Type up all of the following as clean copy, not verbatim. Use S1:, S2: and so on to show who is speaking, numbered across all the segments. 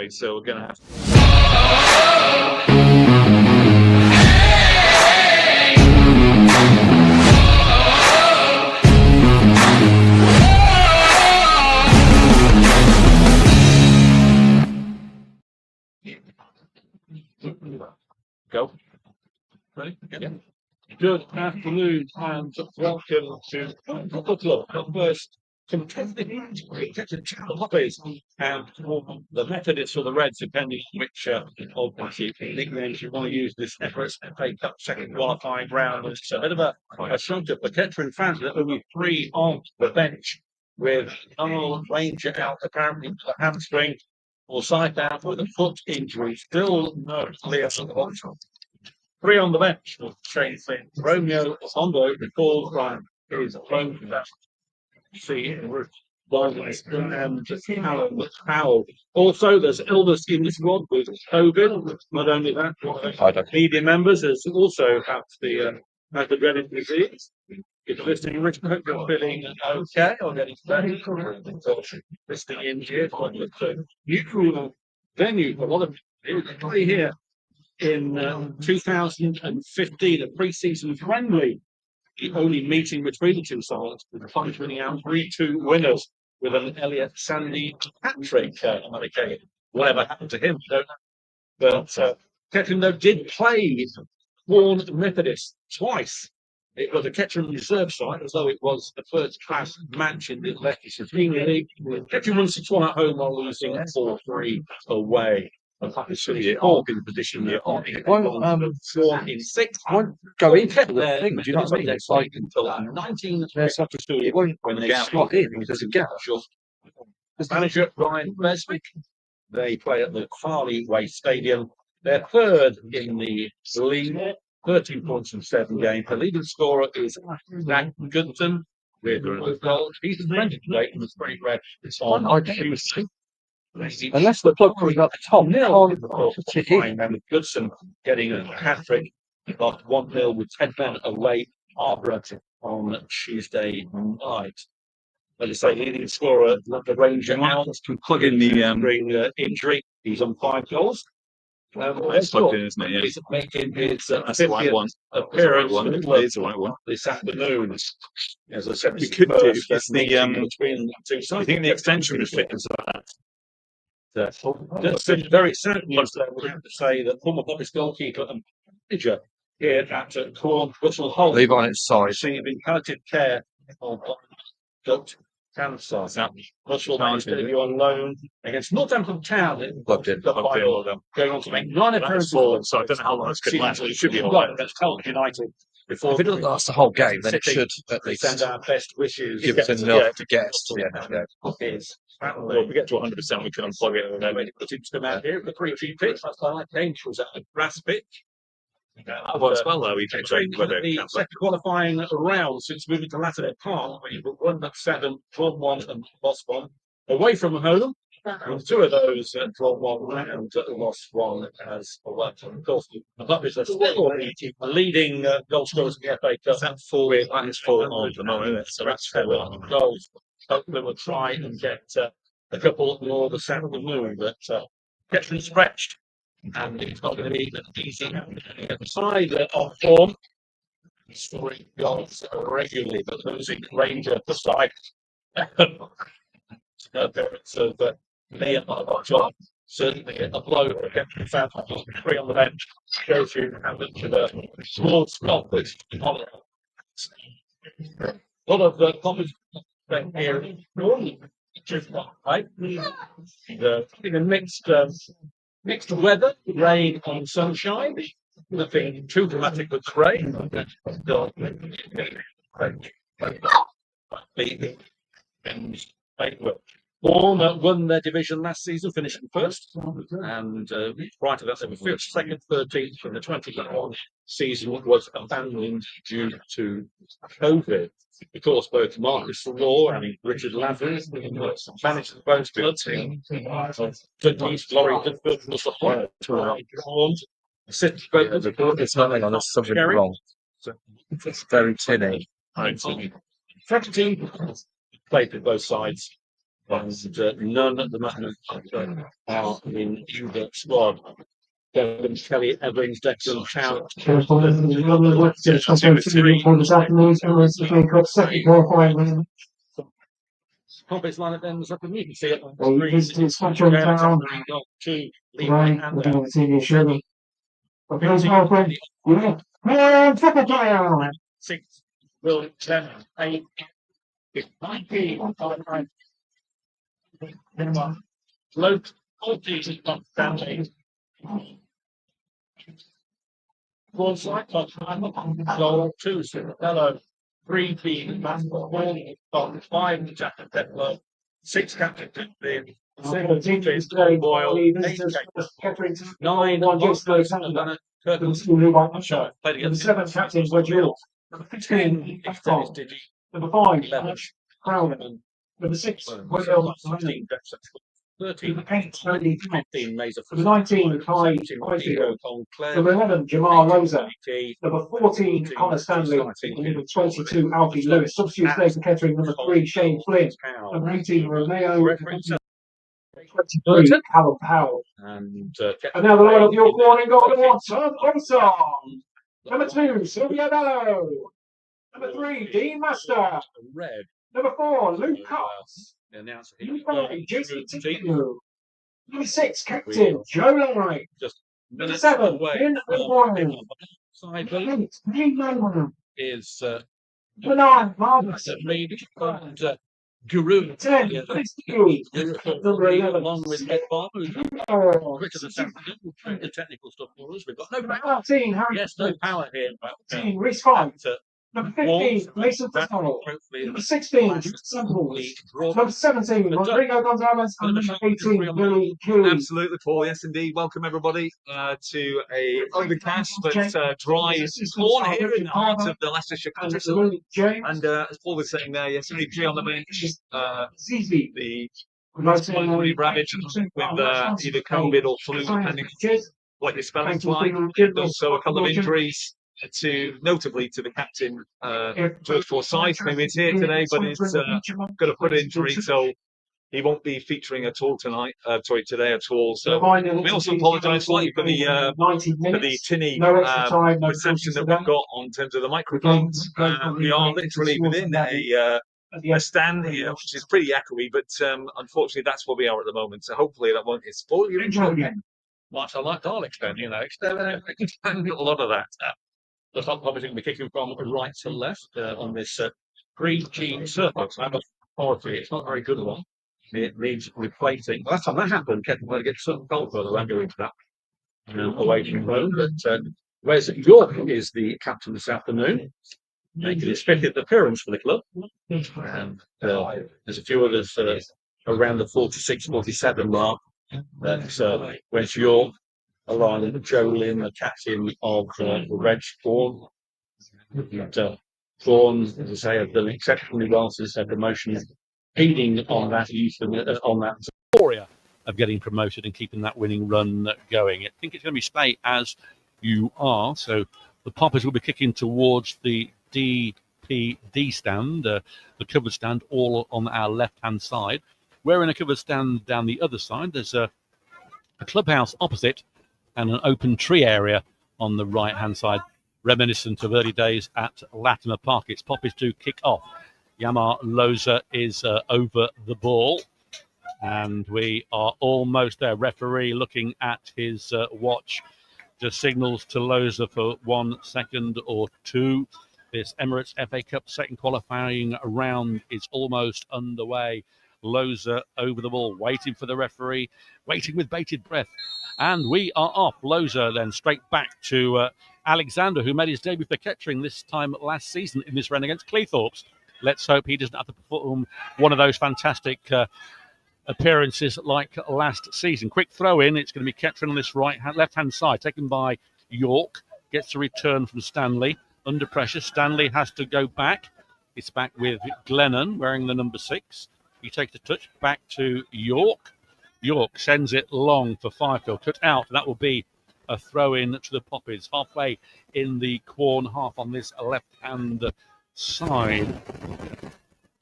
S1: anyway, so we're going to have to. Go. Ready? Yeah. Good afternoon and welcome to the club. The first competitive hobbies and the Methodists or the Reds, depending on which nicknames you want to use. This Emirates FA Cup second qualifying round. It's a bit of a shunter for Kettering fans. There are only 3 on the bench, with Arnold Ranger out apparently with a hamstring, or side down with a foot injury. Still no clear option. 3 on the bench for Shane Flynn. Romeo Hondo recalls from his phone that see and Callum Powell. Also, there's illness in the squad with COVID. Not only that, media members has also had the dreaded disease. If you're listening, Richard, hope you're feeling okay or getting better. Listening in here, neutral venue for a lot of play here in 2015, a pre-season friendly, the only meeting between the two sides, with the Funnies winning out 3-2 winners with an Elliot Sandy hat-trick on that occasion. Whatever happened to him, I don't know. But Kettering, though, did play Quorn Methodist twice. It was a Kettering reserve side, as though it was the first-class match in the Leicestershire Premier League. Kettering won 6-1 at home while losing 4-3 away. Fourth in position in 6.
S2: Won't go into the thing. Do you know what I mean?
S1: It's like until 19.
S2: There's such a story. It won't when they slot in. There's a gap.
S1: The manager Ryan Beswick. They play at the Farley Way Stadium. They're third in the league, 13 points in 7 games. The leading scorer is Zach Goodson with 2 goals. He's suspended today and was very red. It's on Tuesday.
S2: Unless the plug was up the top,
S1: and Goodson getting a hat-trick, lost 1-0 with 10 men away on Tuesday night. As I say, leading scorer, the Ranger out to plug in the injury. He's on 5 goals. It's plugged in, isn't it? Yeah. He's making his 50th appearance this afternoon. As I said,
S3: we could do if it's
S1: between the two sides.
S3: I think the extension was fit as that.
S1: That's very certainly. We have to say that former Bobby's goalkeeper and manager here at Quorn, Russell Holt,
S2: leave on its side.
S1: receiving palliative care of gut cancer. Russell managed to be on loan against Northampton Town. Going on to make 9 appearances.
S3: So I don't know how long it's going to last. It should be all right.
S1: That's Hull United. Before
S2: If it doesn't last the whole game, then it should at least
S1: send our best wishes.
S2: give us enough to get to the end of the game.
S3: Well, if we get to 100%, we can unplug it and then maybe
S1: put into the man here. The 3G pitch. That's why I came. Was at a grass pitch.
S3: that works well though. We can change whether
S1: the second qualifying round since moving to Latter Park, where you've won 7, drawn 1, and lost 1 away from home. And 2 of those drawn 1 and lost 1 as well. Of course, the Puppies are still leading goal scorers in the FA Cup.
S3: That's 4 on at the moment, isn't it?
S1: So that's 4 goals. Hopefully we'll try and get a couple more this afternoon, but Kettering stretched, and it's not going to be easy. The side of form, scoring goals regularly, but losing Ranger the side. Appearance of Liam John, certainly a blow for Kettering fans. 3 on the bench shows you how much of a small squad that's on it. A lot of competition here in Quorn, right? Mixed weather, rain and sunshine. Nothing too dramatic with the rain. Quorn won their division last season, finishing first, and prior to that they were fifth, second, 13th, and the 21 season was abandoned due to COVID. Of course, both Marcus Law and Richard Lavery managed the both team. Good news, Laurie Goodford was the point to
S2: It's something on this something wrong. It's very tinny.
S1: 17 played with both sides. And none at the moment are in either squad. Devon, Kelly, Evans, Declan, Chow. Pompey's line at ends up, and you can see it on the screen. Two, Levi and 6, Will, 10, 8, 19, low 40, Stanley. One side, goal, 2, Hello, 3, Bean, Mascot, 4, 5, Jack and Deadlock, 6, Captain Tipley, 7, TJ's Boyle, 8, Kettering, 9, Curtin, played against 7 captains were Jill. Number 15, Dennis Digi. Number 5, 11, Crowman. Number 6, Will, 15, 13, 15, Mazer. Number 19, Kai, Number 11, Jamal Loza. Number 14, Connor Stanley. Number 22, Alfie Lewis. Substitutes there for Kettering. Number 3, Shane Flynn. Number 18, Romeo. 23, Callum Powell. And now the line of your warning got the one, Tom Olson. Number 2, Sylvia Bello. Number 3, Dean Master. Red. Number 4, Luke Cox. Number 5, Jason Tino. Number 6, Captain Joe Lowry. Number 7, Finn O'Brien. Side is number 9, Marcus Reed. And Guru 10, number 11, along with Ed Farmer, Richard the technical stuff for us. We've got no power. 13, Harry. Yes, no power here. 14, Reese Fight. Number 15, Mason Fowler. Number 16, Sample. Number 17, Rodrigo Gonzalez. And number 18, Billy Cooley.
S3: Absolutely, Paul. Yes, indeed. Welcome everybody to a overcast but dry Quorn here in the heart of the Leicestershire countryside. And as Paul was saying there, yes, only 3 on the bench. The really ravaged with either COVID or flu, depending what your spelling's like. Also, a couple of injuries. Notably to the captain, George Forsyth, who is here today, but he's got a foot injury, so he won't be featuring at all today at all. So we also apologise slightly for the tinny reception that we've got on terms of the microphones. We are literally within a stand here, which is pretty echoey, but unfortunately that's where we are at the moment. So hopefully that won't spoil your intro.
S1: Much I like, I'll extend a lot of that. The top obviously going to be kicking from right to left on this pre-G surface. I'm authority. It's not a very good one. It needs replacing. Last time that happened, Kettering will get some goal further. I won't go into that. Away from home. But whereas York is the captain this afternoon, making his 50th appearance for the club. And there's a few others around the 46, 47 mark. That's where's York? Along with Joe Lynn, the captain of the Red Quorn. Quorn, as I say, have done exceptionally well since their promotion, feeding on that euphoria of getting promoted and keeping that winning run going. I think it's going to stay as you are. So the Poppers will be kicking towards the DPD stand, the covered stand, all on our left-hand side. We're in a covered stand down the other side. There's a clubhouse opposite, and an open tree area on the right-hand side, reminiscent of early days at Latimer Park. It's Poppies to kick off. Yamar Loza is over the ball, and we are almost there. Referee looking at his watch, just signals to Loza for 1 second or 2. This Emirates FA Cup second qualifying round is almost underway. Loza over the ball, waiting for the referee, waiting with bated breath. And we are off. Loza then straight back to Alexander, who made his debut for Kettering this time last season in this run against Cleethorpes. Let's hope he doesn't have to perform one of those fantastic appearances like last season. Quick throw in. It's going to be Kettering on this left-hand side, taken by York. Gets a return from Stanley. Under pressure, Stanley has to go back. It's back with Glennon, wearing the number 6. He takes a touch back to York. York sends it long for Fifield. Cut out. That will be a throw in to the Poppies. Halfway in the Quorn half on this left-hand side.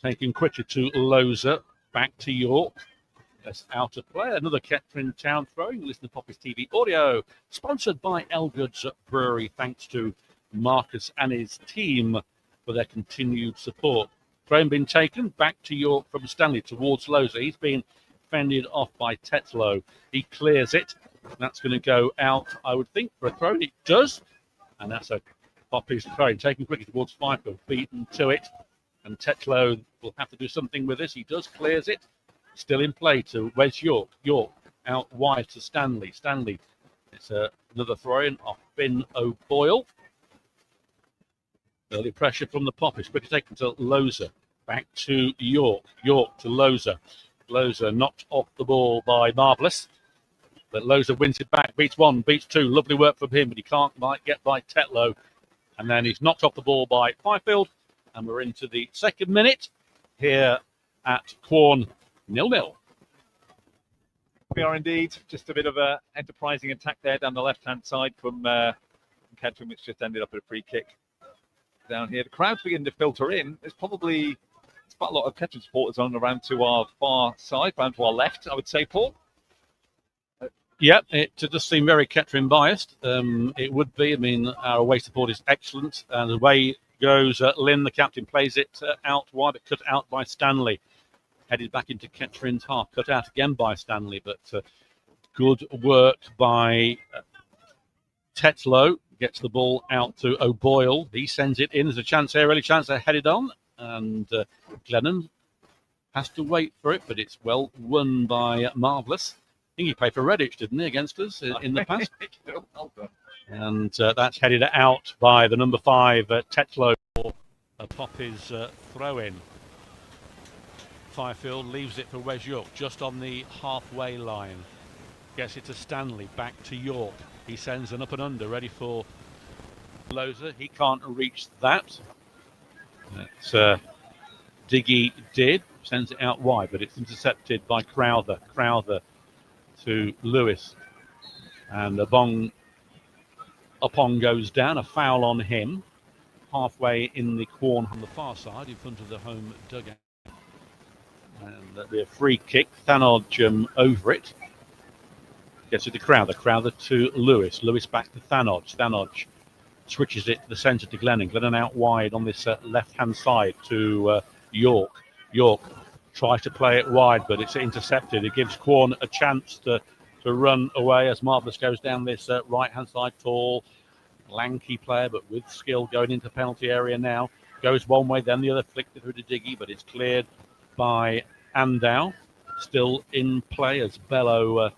S1: Taking quickly to Loza. back to York. That's out of play. Another Kettering Town throwing. Listen to Poppy's TV audio. Sponsored by Elgood's Brewery. Thanks to Marcus and his team for their continued support. Throwing been taken back to York from Stanley towards Loza. He's been fended off by Tetlow. He clears it. That's going to go out, I would think, for a throw. It does. And that's a Poppy's throw. Taken quickly towards Fifield. Beaten to it. And Tetlow will have to do something with this. He does, clears it. Still in play to Wes York. York out wide to Stanley. Stanley, it's another throw-in off Finn O'Boyle. Early pressure from the Poppies. Quickly taken to Loza. Back to York. York to Loza. Loza knocked off the ball by Marvellous. But Loza wins it back. Beats one, beats two. Lovely work from him, but he can't get by Tetlow. And then he's knocked off the ball by Fifield. And we're into the second minute here at Quorn. 0-0.
S3: We are indeed. Just a bit of a enterprising attack there down the left-hand side from Kettering, which just ended up at a free kick down here. The crowd's beginning to filter in. There's probably quite a lot of Kettering supporters on around to our far side, around to our left, I would say, Paul.
S1: Yep, it does seem very Kettering biased. It would be. I mean, our away support is excellent. And away goes Lynn, the captain, plays it out wide, but cut out by Stanley. Headed back into Kettering's half, cut out again by Stanley, but good work by Tetlow. Gets the ball out to O'Boyle. He sends it in. There's a chance here, early chance. They're headed on, and Glennon has to wait for it, but it's well won by Marvellous. I think he played for Redditch, didn't he, against us in the past? And that's headed out by the number 5, Tetlow, for a Poppy's throw-in. Fifield leaves it for Wes York, just on the halfway line. Gets it to Stanley, back to York. He sends an up and under, ready for Loza. He can't reach that. Diggy did, sends it out wide, but it's intercepted by Crowther. Crowther to Lewis. And Upon goes down, a foul on him. Halfway in the Quorn on the far side, in front of the home dugout. And that'll be a free kick. Thanodge over it. Gets it to Crowther. Crowther to Lewis. Lewis back to Thanodge. Thanodge switches it to the centre to Glennon. Glennon out wide on this left-hand side to York. York tries to play it wide, but it's intercepted. It gives Quorn a chance to run away as Marvellous goes down this right-hand side. Tall, lanky player, but with skill, going into penalty area now. Goes one way, then the other, flicked it through to Diggy, but it's cleared by Andow. Still in play as Bello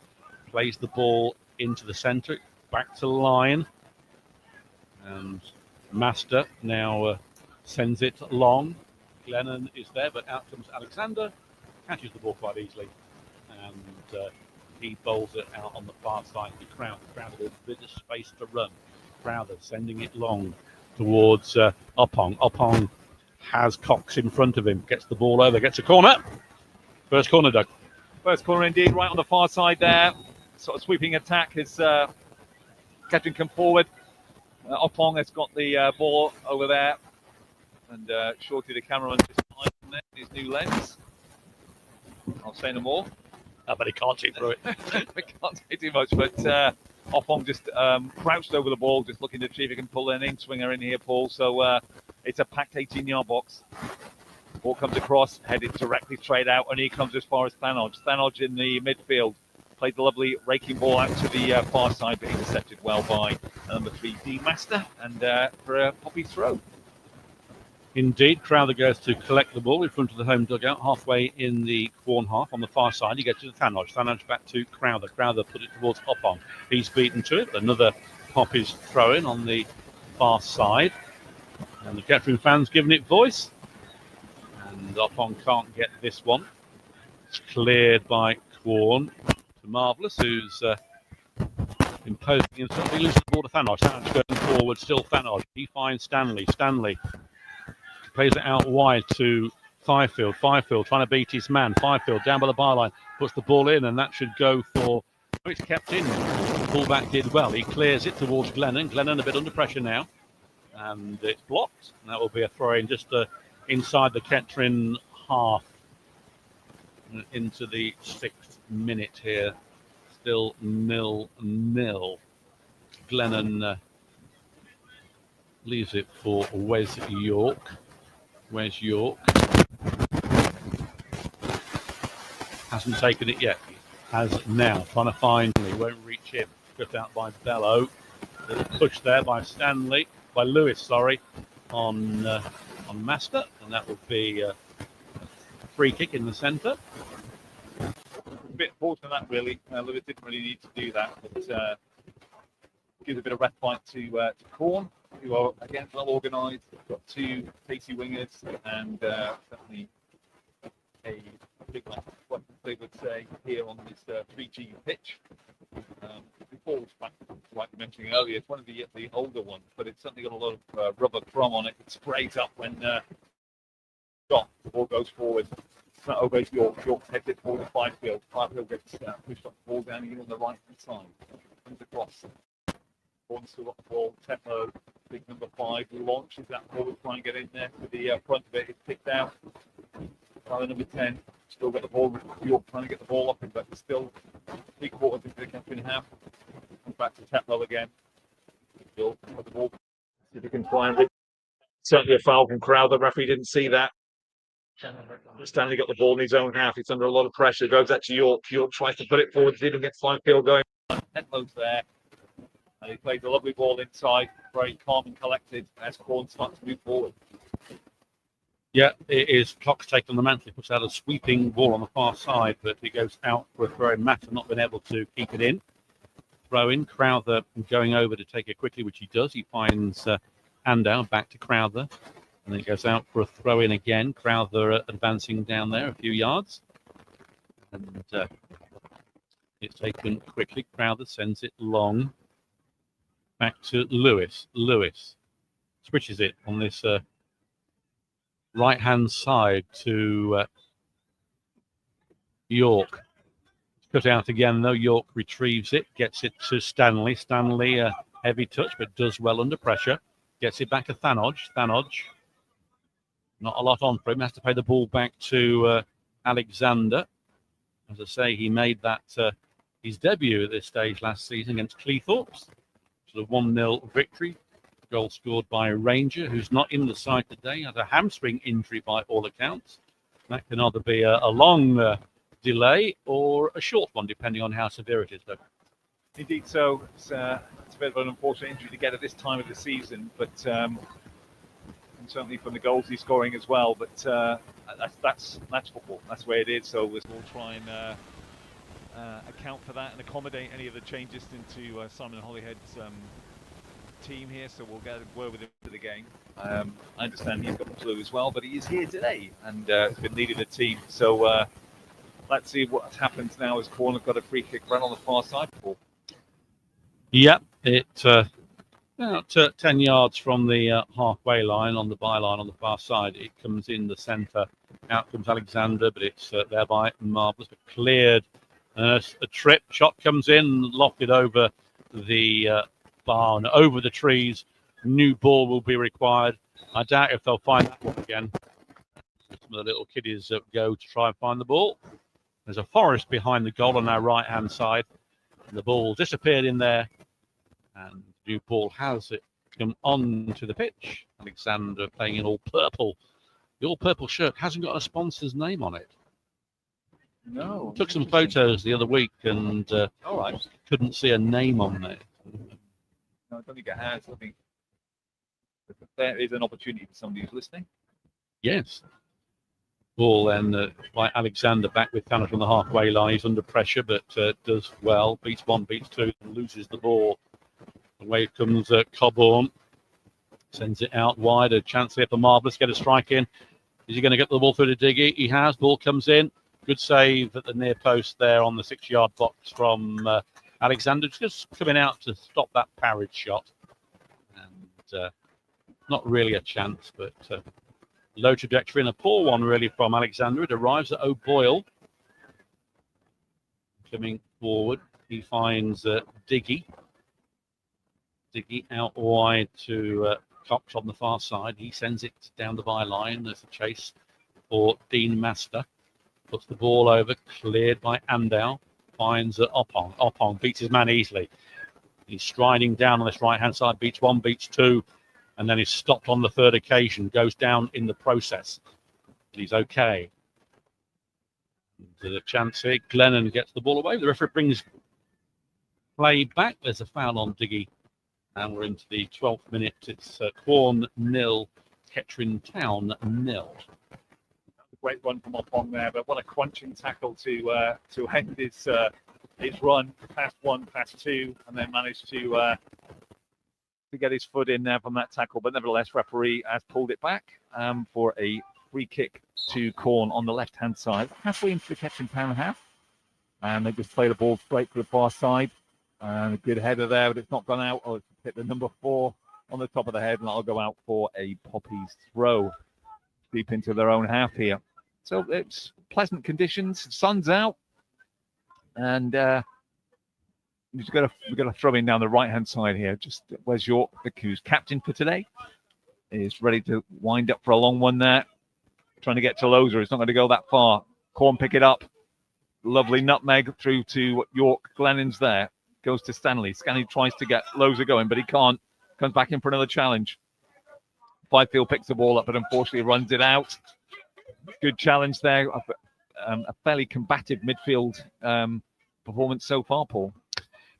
S1: plays the ball into the centre, back to line. And Master now sends it long. Glennon is there, but out comes Alexander, catches the ball quite easily, and he bowls it out on the far side to Crowther. Crowther with a bit of space to run. Crowther sending it long towards Oppong. Oppong has Cox in front of him, gets the ball over, gets a corner. First corner, Doug.
S3: First corner indeed, right on the far side there. Sort of sweeping attack as Kettering come forward. Oppong has got the ball over there. And Shorty, the cameraman, just behind him there in his new lens. I'll say no more.
S1: But he can't see through it.
S3: We can't say too much, but Oppong just crouched over the ball, just looking to see if he can pull an in-swinger in here, Paul. So it's a packed 18-yard box. Ball comes across, headed directly straight out, and he comes as far as Thanodge. Thanodge in the midfield. Played the lovely raking ball out to the far side, but intercepted well by number 3, D Master, and for a Poppy throw.
S1: Indeed, Crowther goes to collect the ball in front of the home dugout, halfway in the Quorn half on the far side. He gets to Thanodge. Thanodge back to Crowther. Crowther put it towards Oppong. He's beaten to it. Another Poppy's throw-in on the far side. And the Kettering fans giving it voice. And Oppong can't get this one. It's cleared by Quorn to Marvellous, who's imposing himself. He loses the ball to Thanodge. Thanodge going forward, still Thanodge. He finds Stanley. Stanley plays it out wide to Fifield. Fifield trying to beat his man. Fifield down by the byline, puts the ball in, and that should go for... It's kept in. The fullback did well. He clears it towards Glennon. Glennon a bit under pressure now. And it's blocked. And that will be a throw-in just inside the Kettering half.
S4: into the 6th minute here. Still 0-0. Glennon leaves it for Wes York. Wes York hasn't taken it yet. Has now. Trying to find. He won't reach him. Cut out by Bello. Little push there by Lewis, sorry, on Master, and that would be a free kick in the centre.
S3: A bit fortunate that really. Lewis didn't really need to do that, but gives a bit of respite to Quorn, who are again well organised. Got 2 pacey wingers and certainly a big match, what they would say here on this 3G pitch. Before, like mentioning earlier, it's one of the older ones, but it's certainly got a lot of rubber chrome on it. It sprays up when the ball goes forward. It's not always York heads it forward to Fifield. Fifield gets pushed up the ball down here on the right hand side. Comes across. Quorn still got the ball. Tempo, big number 5, launches that forward, trying to get in there to the front of it. It's picked out. Number 10, still got the ball. York trying to get the ball up, but it's still 3/4 into the captain half. Comes back to Tetlow again. York got the ball. See if he can try and certainly a foul from Crowther. The referee didn't see that. Stanley got the ball in his own half. It's under a lot of pressure. Goes out to York. York tries to put it forward. Didn't get Fifield going. Tetlow's there. And he plays a lovely ball inside. Very calm and collected as Quorn starts to move forward.
S4: Yeah, it is. Clock's taken on the mantle. He puts out a sweeping ball on the far side, but it goes out for a throw. Matt not been able to keep it in. Throw in. Crowther going over to take it quickly, which he does. He finds Andow back to Crowther. And then it goes out for a throw in again. Crowther advancing down there a few yards. And it's taken quickly. Crowther sends it long. Back to Lewis. Lewis switches it on this right-hand side to York. Cut out again, though. York retrieves it, gets it to Stanley. Stanley, a heavy touch, but does well under pressure. Gets it back to Thanodge. Thanodge, not a lot on for him. Has to play the ball back to Alexander. As I say, he made that his debut at this stage last season against Cleethorpes. So a 1-0 victory. Goal scored by Ranger, who's not in the side today. Had a hamstring injury by all accounts. That can either be a long delay or a short one, depending on how severe it is. Though.
S3: Indeed, so it's a bit of an unfortunate injury to get at this time of the season, but and certainly from the goals he's scoring as well. But that's football. That's the way it is. So we'll try and account for that and accommodate any of the changes into Simon Holyhead's team here, so we'll get a word with him for the game. I understand he's got the flu as well, but he is here today and has been leading the team. So let's see what happens now as Quorn have got a free kick run on the far side.
S4: Yep, it about 10 yards from the halfway line on the byline on the far side. It comes in the centre. Out comes Alexander, but it's thereby marvellous, but cleared. A trip shot comes in, lofted over the barn, over the trees. New ball will be required. I doubt if they'll find that one again. Some of the little kiddies go to try and find the ball. There's a forest behind the goal on our right hand side. The ball disappeared in there, and new ball has it come on to the pitch. Alexander playing in all purple. The all purple shirt hasn't got a sponsor's name on it.
S3: No.
S4: Took some photos the other week and
S3: all right.
S4: Couldn't see a name on there.
S3: No, I don't think it has. I think there is an opportunity for somebody who's listening.
S4: Yes. Ball then by Alexander back with Thanos on the halfway line. He's under pressure, but does well. Beats one, beats two, and loses the ball. Away comes Coburn. Sends it out wide. A chance here for Marvellous. Get a strike in. Is he going to get the ball through to Diggy? He has. Ball comes in. Good save at the near post there on the 6-yard box from Alexander. Just coming out to stop that parried shot. And not really a chance, but low trajectory and a poor one really from Alexander. It arrives at O'Boyle. Coming forward, he finds Diggy. Diggy out wide to Cox on the far side. He sends it down the byline. There's a chase for Dean Master. puts the ball over, cleared by Andau, finds Opong. Opong beats his man easily. He's striding down on this right-hand side, beats one, beats two, and then he's stopped on the third occasion, goes down in the process. He's okay. There's a chance here. Glennon gets the ball away. The referee brings play back. There's a foul on Diggy, and we're into the 12th minute. It's Quorn 0, Kettering Town 0.
S5: Great run from Opong there, but what a crunching tackle to end his run, past one, past two, and then managed to get his foot in there from that tackle. But nevertheless, referee has pulled it back for a free kick to Quorn on the left-hand side, halfway into the Kettering Town half, and they just play the ball straight to the far side. And a good header there, but it's not gone out. Oh, it's hit the number 4 on the top of the head, and that'll go out for a Poppies throw deep into their own half here. So it's pleasant conditions. Sun's out, and we've got to throw in down the right-hand side here. Just where's York, who's captain for today, is ready to wind up for a long one there. Trying to get to Loser. It's not going to go that far. Quorn pick it up. Lovely nutmeg through to York. Glennon's there. Goes to Stanley. Stanley tries to get Loser going, but he can't. Comes back in for another challenge. Byfield picks the ball up, but unfortunately runs it out. Good challenge there. A fairly combative midfield performance so far, Paul.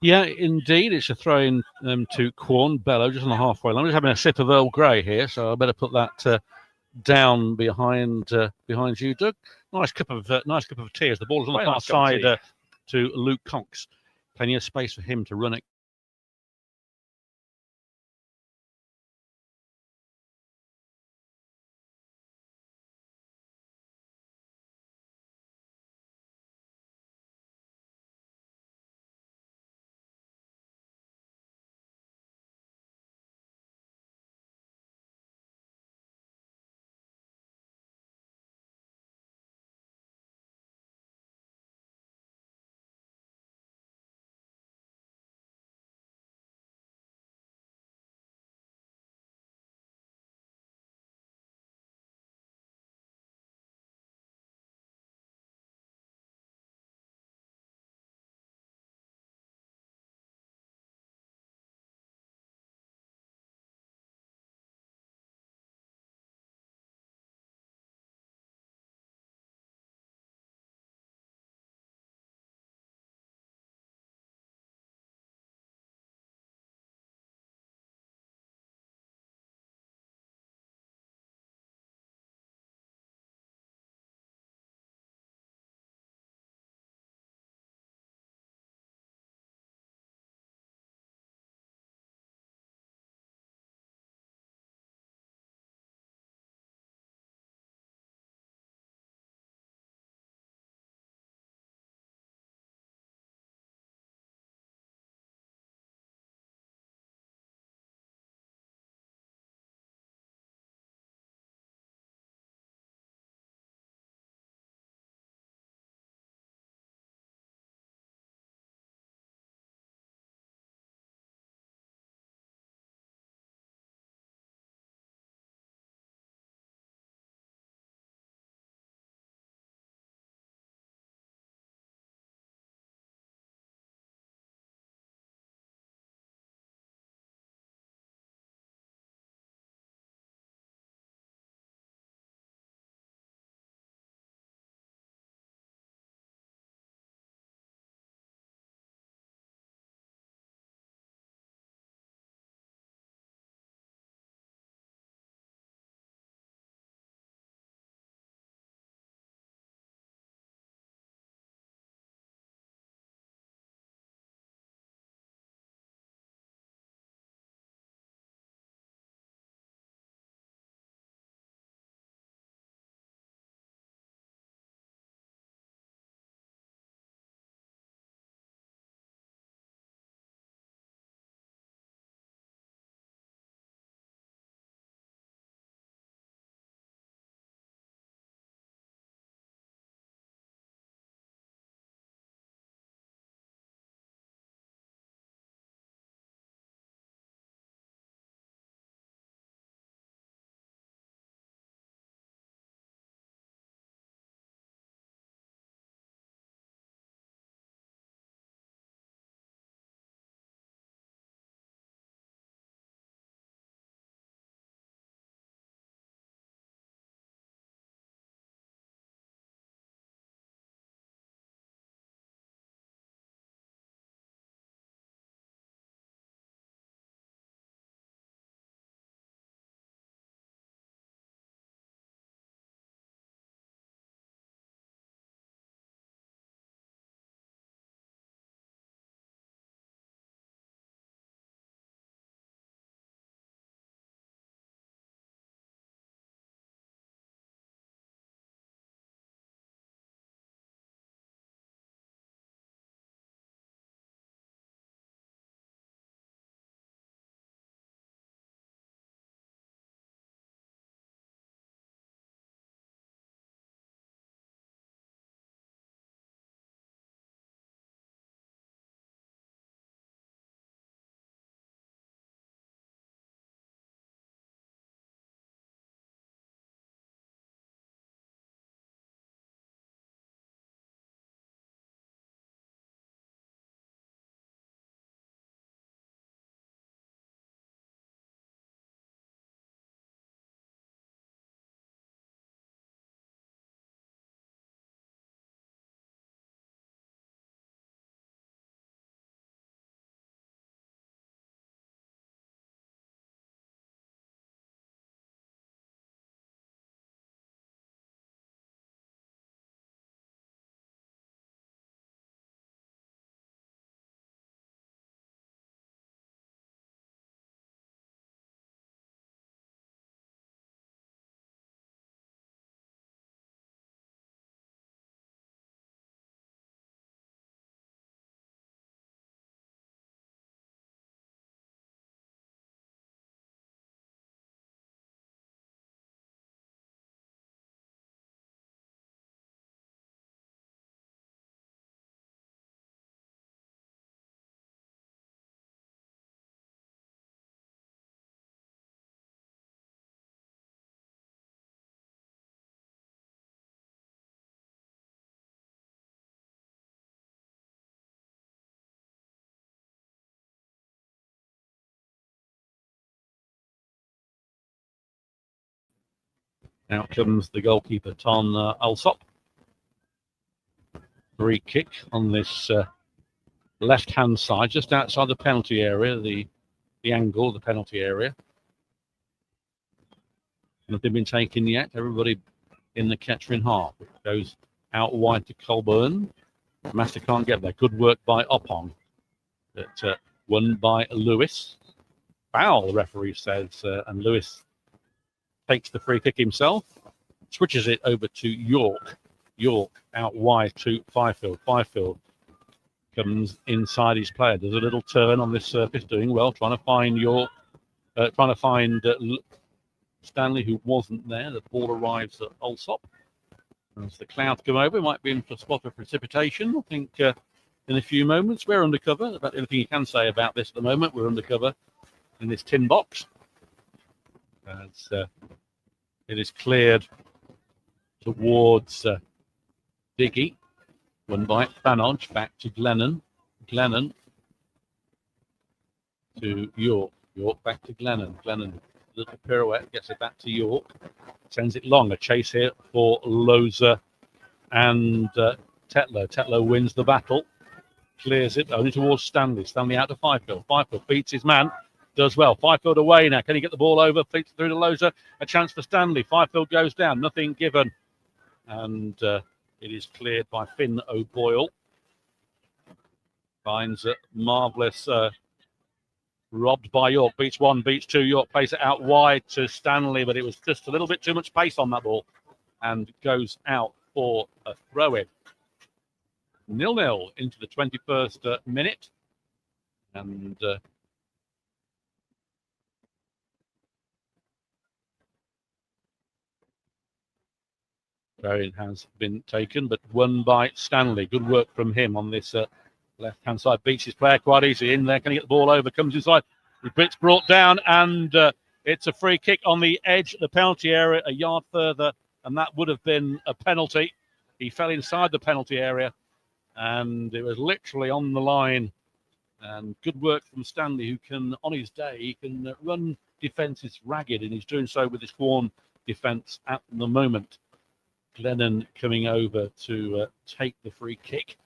S4: Yeah, indeed. It's a throw-in to Quorn. Bello just on the halfway line. I'm just having a sip of Earl Grey here, so I better put that down behind you, Doug. Nice cup of tea as the ball is on the far side to Luke Cox. Plenty of space for him to run it. Out comes the goalkeeper, Ton Alsop. Free kick on this left-hand side, just outside the penalty area, the angle of the penalty area. Nothing been taken yet. Everybody in the Kettering half. It goes out wide to Colburn. Master can't get there. Good work by Opong. But won by Lewis. Foul, the referee says, and Lewis takes the free kick himself. Switches it over to York. York out wide to Fifield. Fifield comes inside his player. Does a little turn on this surface, doing well, trying to find York, trying to find Stanley, who wasn't there. The ball arrives at Alsop. As the clouds come over, might be in for a spot of precipitation. I think in a few moments we're undercover. About the only thing you can say about this at the moment, we're undercover in this tin box. As it is cleared towards Diggy. Won by Banodge, back to Glennon. Glennon to York. York back to Glennon. Glennon, little pirouette, gets it back to York. Sends it long. A chase here for Loza and Tetlow. Tetlow wins the battle. Clears it only towards Stanley. Stanley out to Fifield. Fifield beats his man. Does well. Fifield away now. Can he get the ball over? Fleets through to Loza. A chance for Stanley. Fifield goes down. Nothing given. And it is cleared by Finn O'Boyle. Finds it marvellous. Robbed by York. Beats one, beats two. York plays it out wide to Stanley, but it was just a little bit too much pace on that ball and goes out for a throw-in. 0-0 into the 21st minute. And throw-in has been taken, but won by Stanley. Good work from him on this left-hand side. Beats his player quite easy. In there, can he get the ball over? Comes inside. It's brought down, and it's a free kick on the edge of the penalty area, a yard further, and that would have been a penalty. He fell inside the penalty area, and it was literally on the line. And good work from Stanley, who can, on his day, he can run defences ragged, and he's doing so with his Quorn defence at the moment. Glennon coming over to take the free kick.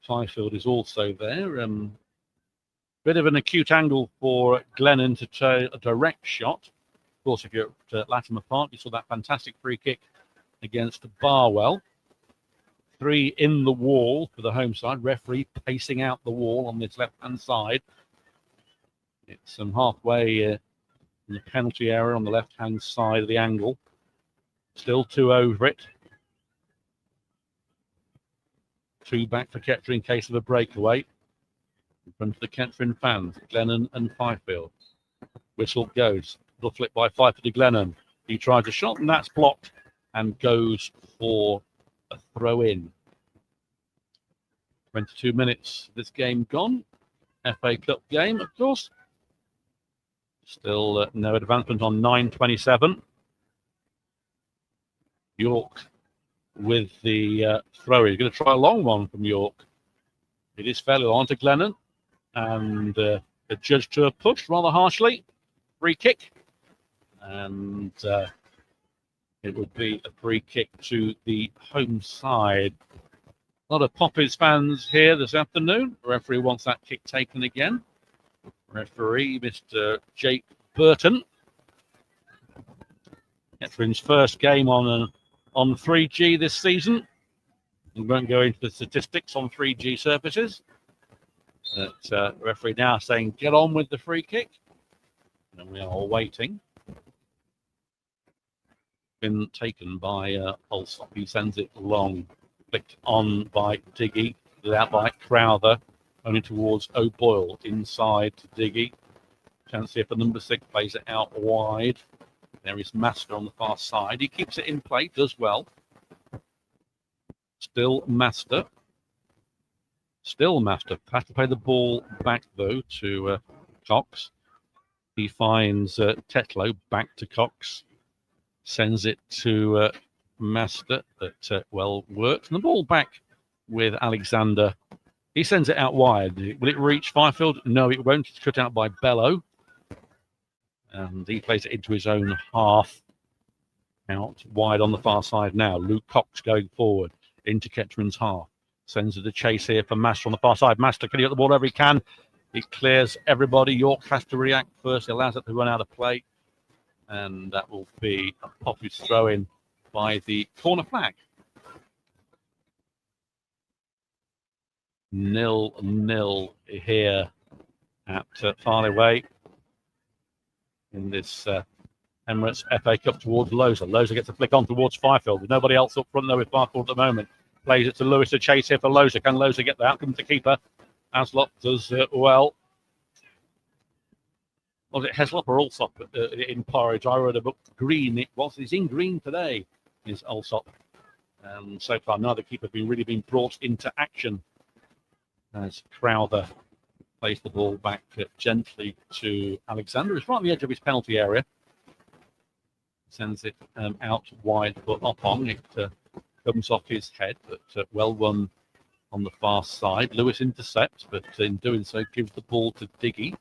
S4: Fifield is also there. Bit of an acute angle for Glennon to take a direct shot. Of course, if you're at Latimer Park, you saw that fantastic free kick against Barwell. 3 in the wall for the home side. Referee pacing out the wall on this left-hand side. It's halfway in the penalty area on the left-hand side of the angle. Still 2 over it. 2 back for Kettering in case of a breakaway. In front of the Kettering fans, Glennon and Fifield. Whistle goes. Little flip by Fifield to Glennon. He tries a shot and that's blocked and goes for a throw-in. 22 minutes this game gone. FA Cup game, of course. Still no advancement on 9:27. York with the throw-in. He's going to try a long one from York. It is fairly long to Glennon. And adjudged to a push rather harshly. Free kick. And it would be a free kick to the home side. A lot of Poppies fans here this afternoon. The referee wants that kick taken again. Referee, Mr. Jake Burton. Kettering's first game on 3G this season. We won't go into the statistics on 3G surfaces. But referee now saying, get on with the free kick. And we are waiting. Been taken by Alsop. He sends it long. Flicked on by Diggy. Without by Crowther. Only towards O'Boyle. Inside to Diggy. Chance here for number 6. Plays it out wide. There is Master on the far side. He keeps it in play. Does well. Still Master. Still Master. Has to play the ball back, though, to Cox. He finds Tetlow back to Cox. Sends it to Master. That well works. And the ball back with Alexander. He sends it out wide. Will it reach Fifield? No, it won't. It's cut out by Bellow. And he plays it into his own half. Out wide on the far side now. Luke Cox going forward into Kettering's half. Sends it a chase here for Master on the far side. Master, can he get the ball wherever he can? He clears everybody. York has to react first. He allows it to run out of play. And that will be a Poppy's throw in by the corner flag. 0-0 here at Farley Way in this Emirates FA Cup towards Loza. Loza gets a flick on towards Fifield. With nobody else up front though with Fifield at the moment. Plays it to Lewis to chase here for Loza. Can Loza get that? Comes to keeper. Aslop does well. Was it Heslop or Alsop in Porridge? I read a book. Green it was. He's in green today, is Alsop. And so far, neither keeper has really been brought into action as Crowther plays the ball back gently to Alexander. He's right on the edge of his penalty area. Sends it out wide for Oppong. It comes off his head, but well run on the far side. Lewis intercepts, but in doing so, gives the ball to Diggy.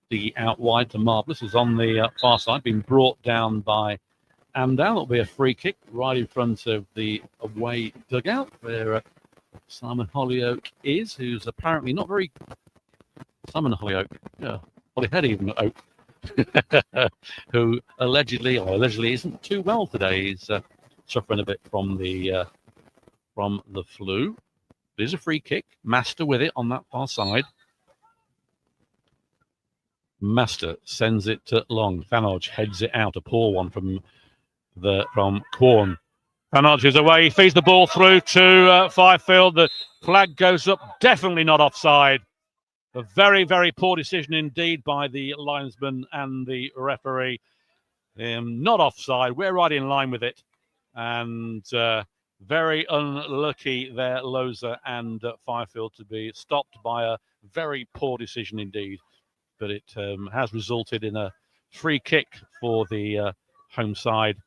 S4: Diggy out wide to Marvellous, is on the far side, being brought down by Amdown. It'll be a free kick right in front of the away dugout where Simon Hollyoak is, who's apparently not very... Simon Hollyoak, yeah, Holyhead even Oak, who allegedly isn't too well today. He's suffering a bit from the flu. There's a free kick. Master with it on that far side. Master sends it to Long. Fanodge heads it out. A poor one from Quorn. Fanodge is away. He feeds the ball through to Fifield. The flag goes up. Definitely not offside. A very, very poor decision indeed by the linesman and the referee. Not offside. We're right in line with it. And very unlucky there, Loza and Fifield, to be stopped by a very poor decision indeed. But it has resulted in a free kick for the home side.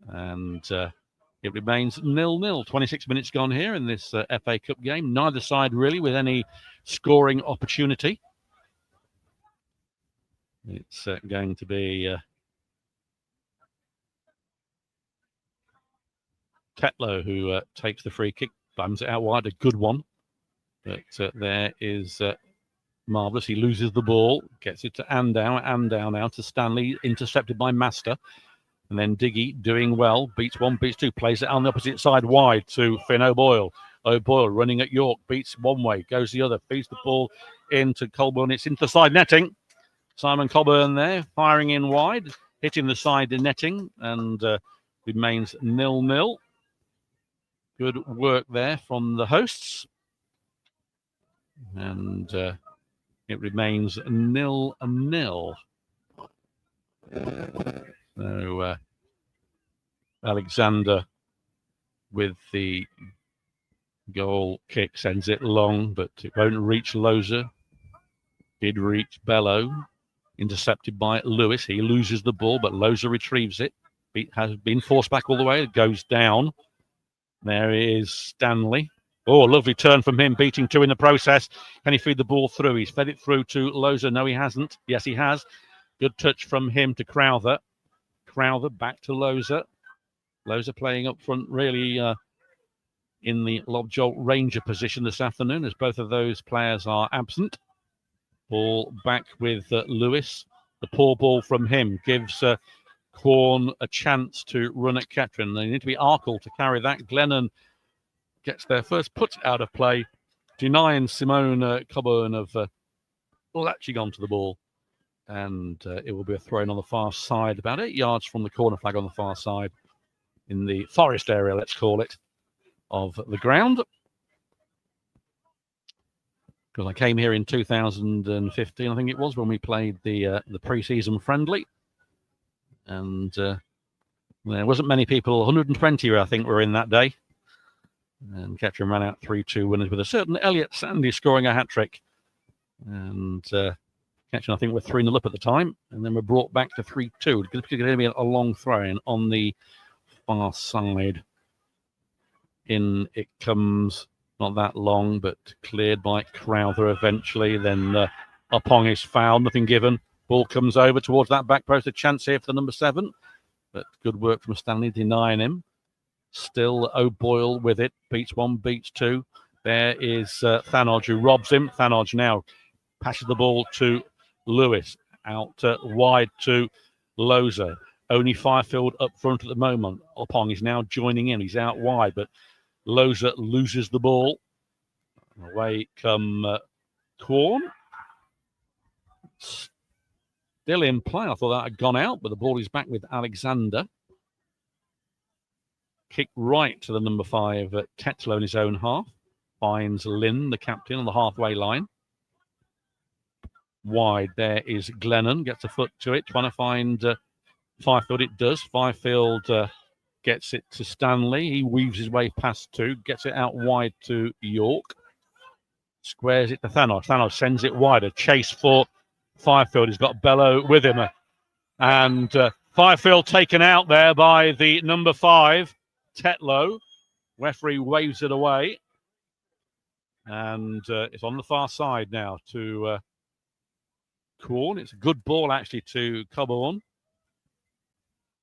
S4: And it remains 0-0. 26 minutes gone here in this FA Cup game. Neither side really with any scoring opportunity. It's going to be Tetlow who takes the free kick, bums it out wide, a good one. But there is Marvellous. He loses the ball, gets it to Andow now to Stanley, intercepted by Master. And then Diggy doing well, beats one, beats two, plays it on the opposite side wide to Finn O'Boyle. O'Boyle running at York, beats one way, goes the other, feeds the ball into Colburn. It's into the side netting. Simon Colburn there, firing in wide, hitting the side netting, and remains 0-0. Good work there from the hosts. And it remains 0-0. So Alexander with the goal kick sends it long, but it won't reach Loza. Did reach Bello. Intercepted by Lewis. He loses the ball, but Loza retrieves it. Has been forced back all the way. It goes down. There is Stanley. Oh, lovely turn from him, beating two in the process. Can he feed the ball through? He's fed it through to Loza. No, he hasn't. Yes, he has. Good touch from him to Crowther. Crowther back to Loza. Loza playing up front really in the Lobjolt Ranger position this afternoon, as both of those players are absent. Ball back with Lewis. The poor ball from him gives Quorn a chance to run at Kettering. They need to be Arkle to carry that. Glennon gets their first put out of play, denying Simone Coburn of latching onto the ball. And it will be a throw in on the far side, about 8 yards from the corner flag on the far side, in the forest area, let's call it, of the ground. Because I came here in 2015, I think it was, when we played the pre-season friendly. And there wasn't many people, 120 I think were in that day. And Kettering ran out 3-2 winners with a certain Elliot Sandy scoring a hat-trick. And Kettering, I think, were 3-0 up at the time. And then we're brought back to 3-2. It's going to be a long throw-in on the far side. In it comes, not that long, but cleared by Crowther eventually. Then Oppong is fouled, nothing given. Ball comes over towards that back post. A chance here for the number 7. But good work from Stanley denying him. Still O'Boyle with it. Beats one, beats two. There is Thanodge who robs him. Thanodge now passes the ball to Lewis. Out wide to Loza. Only Fifield up front at the moment. Opong is now joining in. He's out wide, but Loza loses the ball. Away come Quorn. Still in play. I thought that had gone out, but the ball is back with Alexander. Kick right to the number 5, Tetlow in his own half. Finds Lynn, the captain, on the halfway line. Wide, there is Glennon. Gets a foot to it, trying to find Fifield. It does. Fifield gets it to Stanley. He weaves his way past 2. Gets it out wide to York. Squares it to Thanos. Thanos sends it wide. A chase for Fifield. He's got Bello with him. And Fifield taken out there by the number 5, Tetlow. Referee waves it away. And it's on the far side now to Quorn. It's a good ball, actually, to Coburn.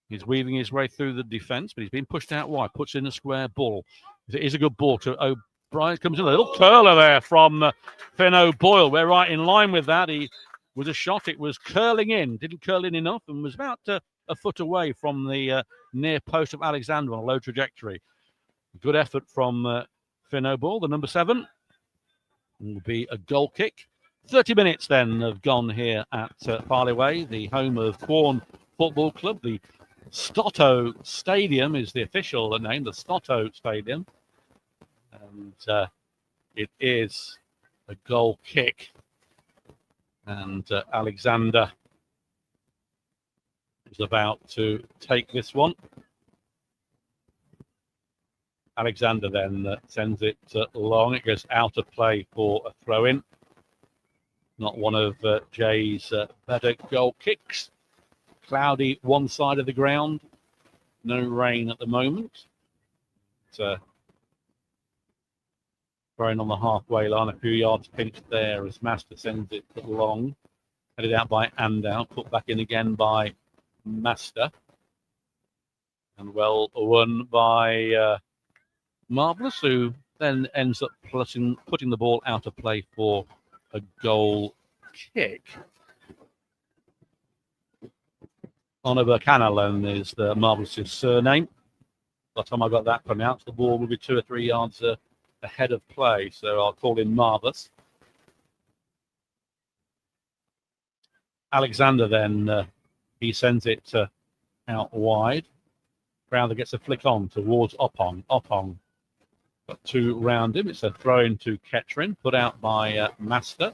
S4: He's weaving his way through the defence, but he's been pushed out wide. Puts in a square ball. It is a good ball to O'Brien. Comes in a little curler there from Finn O'Boyle. We're right in line with that. He was a shot. It was curling in. Didn't curl in enough and was about a foot away from the near post of Alexander on a low trajectory. Good effort from Finn O'Boyle, the number 7. Will be a goal kick. 30 minutes then have gone here at Farley Way, the home of Quorn Football Club. The Stotto Stadium is the official name, the Stotto Stadium. And it is a goal kick. And Alexander is about to take this one. Alexander then sends it long. It goes out of play for a throw-in. Not one of Jay's better goal kicks. Cloudy one side of the ground. No rain at the moment. Thrown on the halfway line. A few yards pinched there as Master sends it long. Headed out by Andow. Put back in again by Master. And well won by Marvellous, who then ends up putting the ball out of play for a goal kick. Oliver Canalan is the Marvellous' surname. By the time I got that pronounced, the ball will be 2 or 3 yards ahead of play, so I'll call him Marvellous. Alexander then, he sends it out wide. Crowther gets a flick on towards Opong. Opong got 2 round him. It's a throw into Kettering, put out by Master.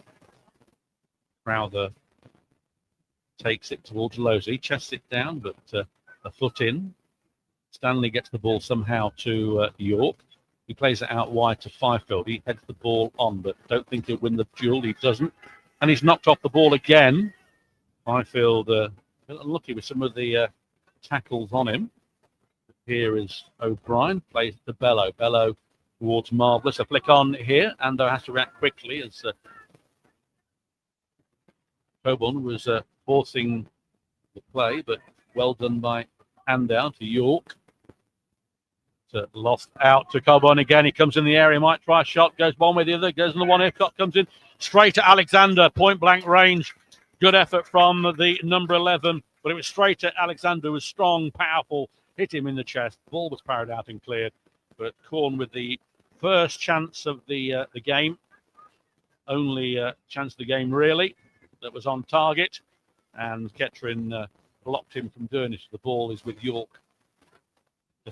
S4: Crowther takes it towards Losey. He chests it down, but a foot in. Stanley gets the ball somehow to York. He plays it out wide to Fifield. He heads the ball on, but don't think he'll win the duel. He doesn't. And he's knocked off the ball again. Fifield unlucky with some of the tackles on him. Here is O'Brien. Plays to Bello. Bello towards Marvellous. A flick on here. Ando has to react quickly as Coburn was forcing the play, but well done by Andow to York. Lost out to Coburn again. He comes in the area, might try a shot, goes one way, the other, goes in the one. If comes in straight to Alexander, point blank range. Good effort from the number 11, but it was straight at Alexander, who was strong, powerful, hit him in the chest. The ball was parried out and cleared, but Quorn with the first chance of the game, only chance of the game really, that was on target, and Kettering blocked him from doing it. The ball is with York.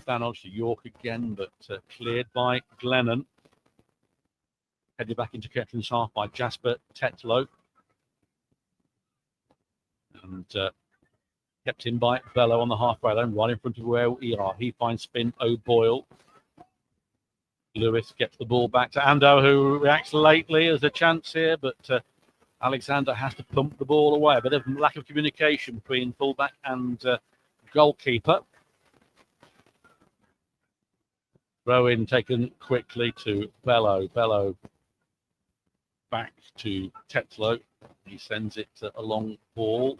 S4: Thanos to York again, but cleared by Glennon. Headed back into Kettering's half by Jasper Tetlow. And kept in by Bello on the halfway line, right in front of where we are. He finds spin O'Boyle. Lewis gets the ball back to Ando, who reacts lately. There's a chance here, but Alexander has to pump the ball away. A bit of lack of communication between fullback and goalkeeper. Throw in taken quickly to Bello. Bello back to Tetlow. He sends it a long ball.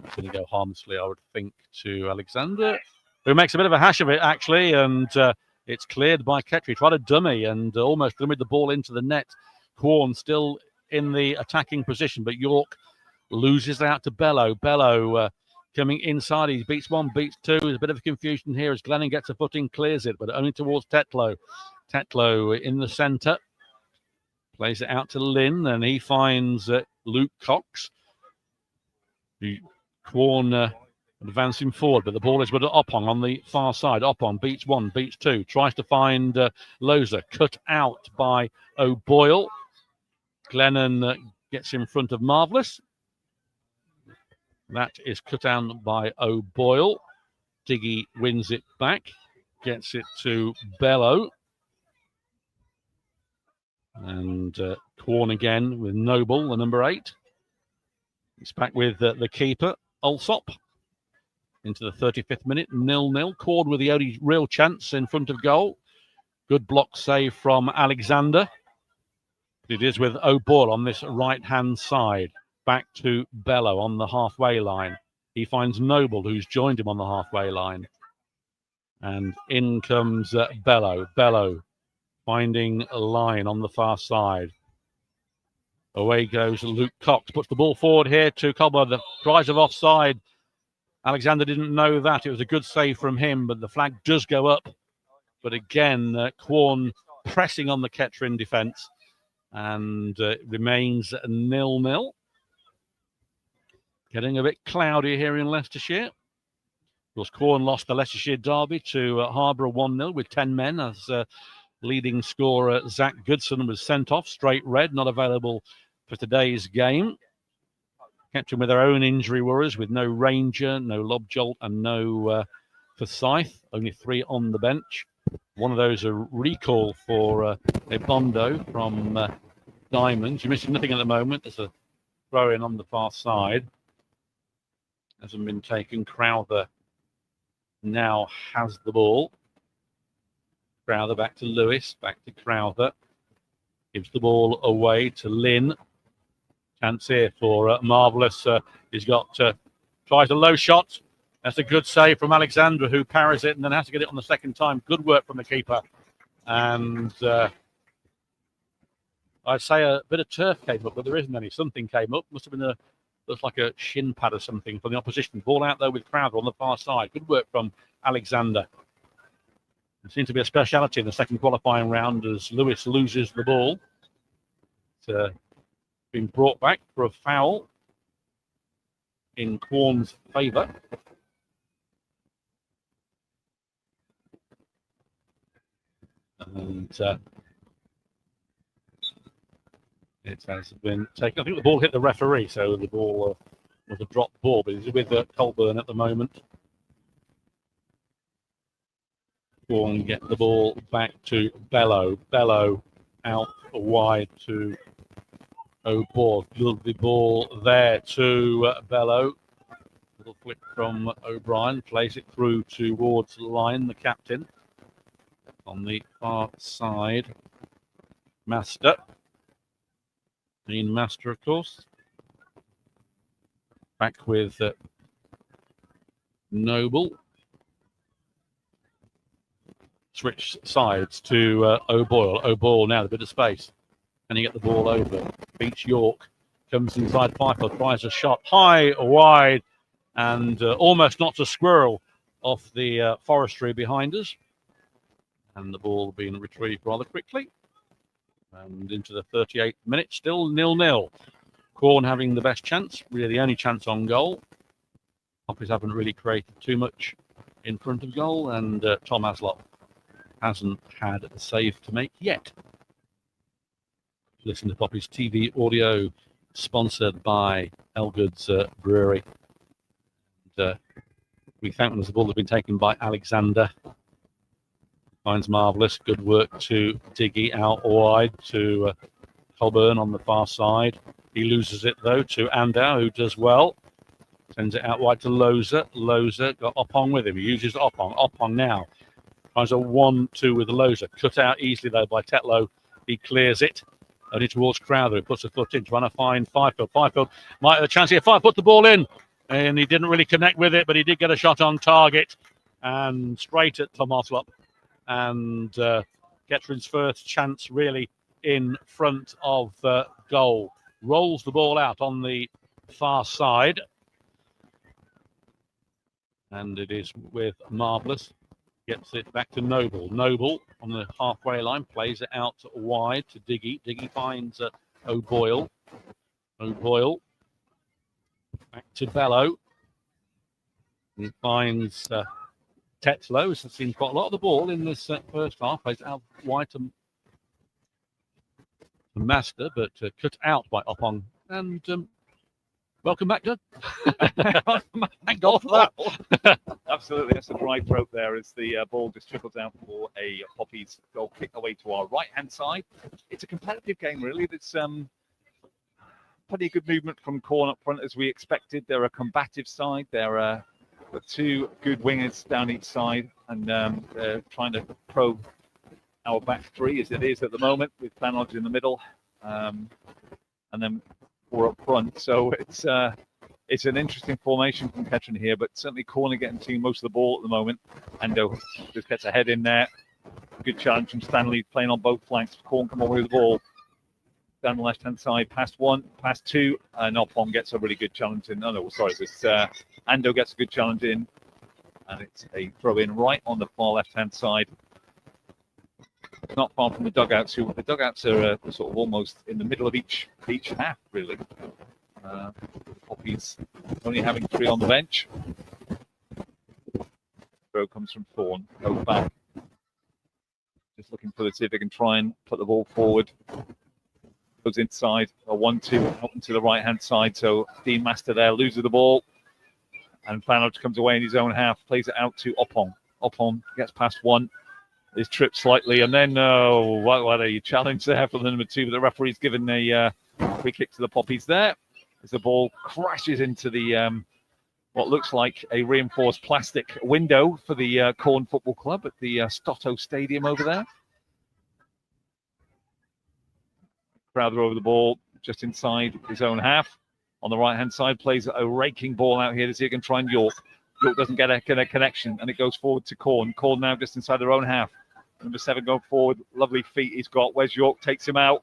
S4: It's going to go harmlessly, I would think, to Alexander, who makes a bit of a hash of it, actually, and it's cleared by Kettering. Tried a dummy and almost dummied the ball into the net. Quorn still in the attacking position, but York loses out to Bello. Bello coming inside. He beats one, beats two. There's a bit of confusion here as Glennon gets a footing, clears it, but only towards Tetlow. Tetlow in the centre. Plays it out to Lynn, and he finds Luke Cox. Quorn advancing forward, but the ball is with Oppong on the far side. Oppong beats one, beats two, tries to find Loza, cut out by O'Boyle. Glennon gets in front of Marvellous. That is cut down by O'Boyle. Diggy wins it back, gets it to Bello. And Quorn again with Noble, the number 8. It's back with the keeper, Alsop. Into the 35th minute, 0-0. Quorn with the only real chance in front of goal. Good block save from Alexander. It is with O'Boyle on this right-hand side. Back to Bello on the halfway line. He finds Noble, who's joined him on the halfway line. And in comes Bello. Bello finding a line on the far side. Away goes Luke Cox. Puts the ball forward here to Colburn. The cries of offside. Alexander didn't know that. It was a good save from him, but the flag does go up. But again, Quorn pressing on the Kettering defence. And it remains 0-0. Getting a bit cloudy here in Leicestershire. Of course, Quorn lost the Leicestershire derby to Harborough 1-0 with 10 men as leading scorer Zach Goodson was sent off, straight red, not available for today's game. Kettering with their own injury worries, with no Ranger, no Lobjolt, and no Forsyth. Only 3 on the bench. One of those a recall for Ebondo from Diamonds. You're missing nothing at the moment. There's a throw in on the far side. Hasn't been taken. Crowther now has the ball. Crowther back to Lewis, back to Crowther. Gives the ball away to Lynn. Chance here for Marvellous. He's got, tries a low shot. That's a good save from Alexandra, who parries it and then has to get it on the second time. Good work from the keeper. And I'd say a bit of turf came up, but there isn't any. Something came up. Must have been looks like a shin pad or something from the opposition. Ball out there with Crowther on the far side. Good work from Alexander. It seems to be a speciality in the second qualifying round as Lewis loses the ball. It's been brought back for a foul in Quorn's favour. And it has been taken. I think the ball hit the referee, so the ball was a dropped ball, but he's with Colburn at the moment. Quorn get the ball back to Bello. Bello out wide to O'Boyle. The ball there to Bello. Little flick from O'Brien. Plays it through towards the line, the captain. On the far side, Master. Dean Master, of course. Back with Noble. Switch sides to O'Boyle. O'Boyle now, a bit of space. Can he get the ball over? Beats York. Comes inside Fifield. Tries a shot high, wide, and almost knocks a squirrel off the forestry behind us. And the ball being retrieved rather quickly. And into the 38th minute, still 0-0. Quorn having the best chance, really the only chance on goal. Poppies haven't really created too much in front of goal, and Tom Haslop hasn't had a save to make yet. Listen to Poppy's TV audio, sponsored by Elgood's Brewery. And, we thank them as the ball has been taken by Alexander. Finds Marvellous. Good work to Diggy out wide to Colburn on the far side. He loses it though to Andau, who does well. Sends it out wide to Loza. Loza got Oppong with him. He uses Oppong. Oppong now tries a 1-2 with Loza. Cut out easily though by Tetlow. He clears it. Only towards Crowther, who puts a foot in, trying to find Fifield. Fifield might have a chance here. Fifield put the ball in. and he didn't really connect with it, but he did get a shot on target and straight at Tom Oslop. And Kettering's first chance really in front of goal. Rolls the ball out on the far side. And it is with Marvellous. Gets it back to Noble. Noble on the halfway line, plays it out wide to Diggy. Diggy finds O'Boyle. O'Boyle back to Bellow. He finds Tetlow, who's seen quite a lot of the ball in this first half. Plays out wide to Master, but cut out by Oppong. And welcome back, Doug. Thank God for that.
S5: Absolutely, that's a dry throat there as the ball just trickles out for a Poppies goal kick away to our right-hand side. It's a competitive game, really. There's pretty good movement from Quorn up front as we expected. They're a combative side. They're two good wingers down each side, and they're trying to probe our back three as it is at the moment, with Planlodge in the middle, and then four up front. So it's an interesting formation from Kettering here, but certainly Quorn getting to most of the ball at the moment. Ando just gets a head in there. Good challenge from Stanley, playing on both flanks. Quorn come away with the ball down the left-hand side, past one, past two, and Oppong gets a really good challenge in. Ando gets a good challenge in, and it's a throw in right on the far left-hand side. Not far from the dugouts. The dugouts are sort of almost in the middle of each half, really. Poppies only having three on the bench. Throw comes from Quorn. Go back. Just looking for see if they can try and put the ball forward. Goes inside. A 1-2 out into the right-hand side. So Dean Master there loses the ball. And Planlodge comes away in his own half. Plays it out to Oppong. Oppong gets past one. Is tripped slightly, and then what a challenge there for the number two. But the referee's given a free kick to the Poppies there as the ball crashes into the what looks like a reinforced plastic window for the Quorn Football Club at the Stotto Stadium over there. Crowther over the ball just inside his own half on the right hand side, plays a raking ball out here to see if he can try and York. York doesn't get a connection, and it goes forward to Quorn. Quorn now just inside their own half. Number 7 going forward. Lovely feet he's got. Wes York takes him out.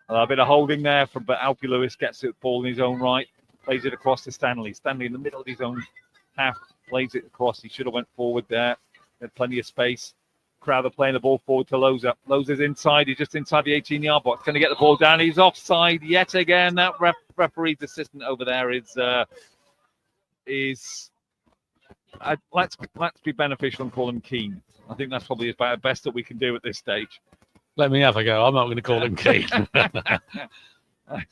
S5: A bit of holding there from, but Alfie Lewis gets the ball in his own right. Plays it across to Stanley. Stanley in the middle of his own half. Plays it across. He should have went forward there. Had plenty of space. Crowther playing the ball forward to Loza. Loza's inside. He's just inside the 18-yard box. Going to get the ball down. He's offside yet again. That referee's assistant over there is let's be beneficial and call him Keane. I think that's probably about the best that we can do at this stage.
S4: Let me have a go. I'm not going to call him Keane.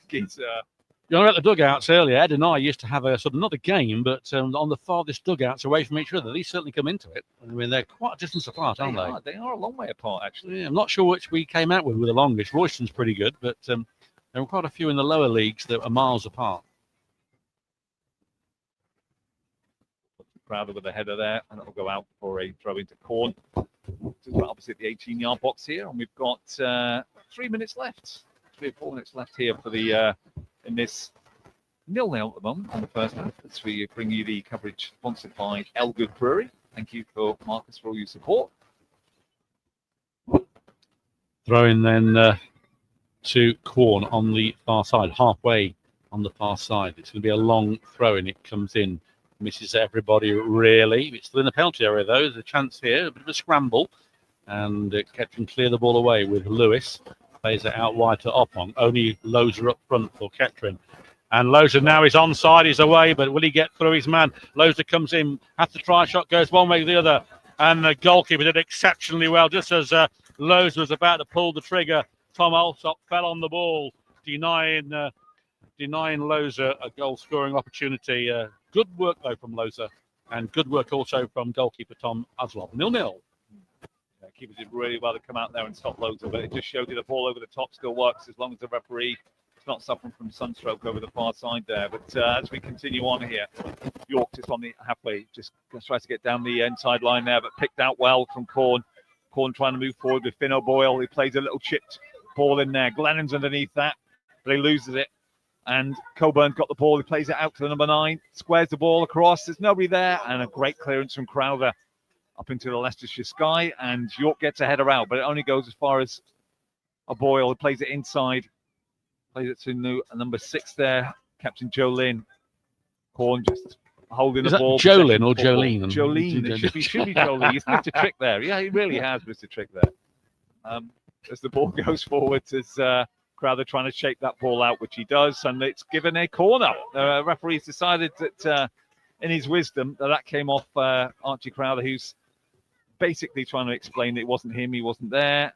S4: You know, at the dugouts earlier, Ed and I used to have a sort of not a game, but on the farthest dugouts away from each other. These certainly come into it. I mean, they're quite a distance apart, aren't they?
S5: They are a long way apart, actually.
S4: Yeah, I'm not sure which we came out with the longest. Royston's pretty good, but there were quite a few in the lower leagues that are miles apart.
S5: Crowther with the header there, and it'll go out for a throw into Quorn. Just opposite the 18-yard box here, and we've got 3 minutes left. 3 or 4 minutes left here for the in this 0-0 at the moment on the first half. As we bring you the coverage sponsored by Elgood Brewery. Thank you for Marcus for all your support.
S4: Throwing then to Quorn on the far side, halfway on the far side. It's going to be a long throw, and it comes in. Misses everybody, really. It's still in the penalty area, though. There's a chance here, a bit of a scramble. And Kettering clear the ball away with Lewis. Plays it out wide to Oppong. Only Loza up front for Kettering. And Loza now is onside, he's away, but will he get through his man? Loza comes in, has to try, shot goes one way or the other. And the goalkeeper did exceptionally well. Just as Loza was about to pull the trigger, Tom Alsop fell on the ball, denying Loza a goal-scoring opportunity. Good work, though, from Loza, and good work also from goalkeeper Tom Oslop. 0-0.
S5: Keeper did really well to come out there and stop Loza, but it just showed you the ball over the top still works as long as the referee is not suffering from sunstroke over the far side there. But as we continue on here, York just on the halfway, just tries to get down the inside line there, but picked out well from Quorn. Quorn trying to move forward with Finn O'Boyle. He plays a little chipped ball in there. Glennon's underneath that, but he loses it. And Coburn got the ball. He plays it out to the number 9, squares the ball across. There's nobody there, and a great clearance from Crowther up into the Leicestershire sky. And York gets a header out, but it only goes as far as a Boyle. He plays it inside, plays it to number 6 there, Captain Joe Lynn. Quorn just holding the ball.
S4: Joe Lynn or Jolene?
S5: Jolene. It should be Jolene. He's missed a trick there. Yeah, he really has missed a trick there. As the ball goes forwards, as Crowther trying to shape that ball out, which he does, and it's given a corner. The referee's decided that, in his wisdom, that came off Archie Crowther, who's basically trying to explain that it wasn't him, he wasn't there,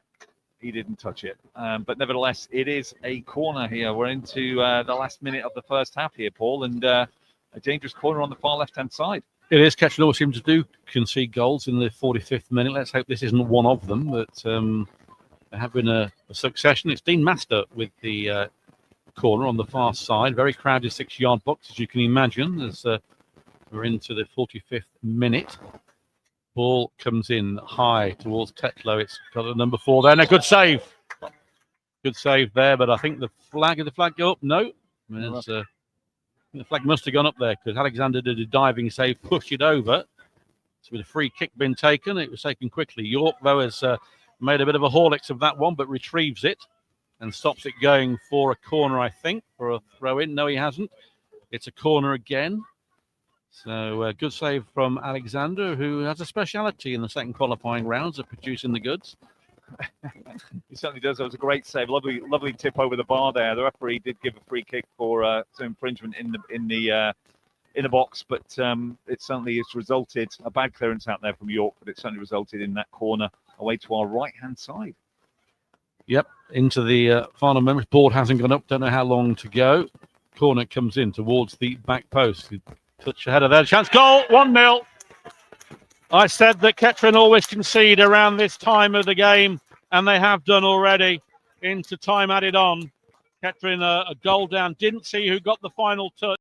S5: he didn't touch it. But nevertheless, it is a corner here. We're into the last minute of the first half here, Paul, and a dangerous corner on the far left-hand side.
S4: It is. Kettering always seems to do concede goals in the 45th minute. Let's hope this isn't one of them, but there have been a succession. It's Dean Master with the corner on the far side. Very crowded 6-yard box, as you can imagine, as we're into the 45th minute. Ball comes in high towards Tetlow. It's got a number 4 there, and a good save. Good save there, but I think did the flag go up? No. The flag must have gone up there because Alexander did a diving save, pushed it over. So with a free kick been taken, it was taken quickly. York, though, has made a bit of a Horlicks of that one, but retrieves it and stops it going for a corner, I think, for a throw-in. No, he hasn't. It's a corner again. So good save from Alexander, who has a speciality in the second qualifying rounds of producing the goods.
S5: He certainly does. That was a great save. Lovely tip over the bar there. The referee did give a free kick for some infringement in the box, but it certainly has resulted a bad clearance out there from York, but it certainly resulted in that corner away to our right-hand side.
S4: Yep, into the final moments. Board hasn't gone up. Don't know how long to go. Corner comes in towards the back post. Touch ahead of there. Chance. Goal. 1-0. I said that Kettering always concede around this time of the game, and they have done already into time added on. Kettering a goal down. Didn't see who got the final touch.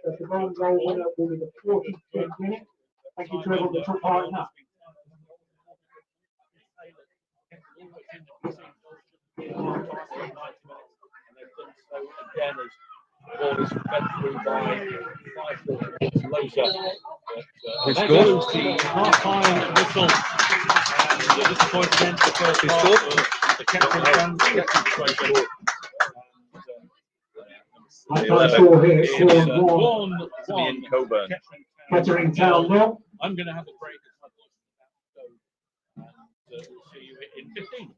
S6: The goal winner will be the 45th minute. Thank you to everyone that took part in that.
S4: Who scored? Half-time whistle. And disappointment the first half. The Kettering fans get frustrated.
S6: Half-time score here, Quorn
S3: 1, Coburn.
S6: Kettering Town 0.
S4: I'm going to have a break. And we'll see you in 15.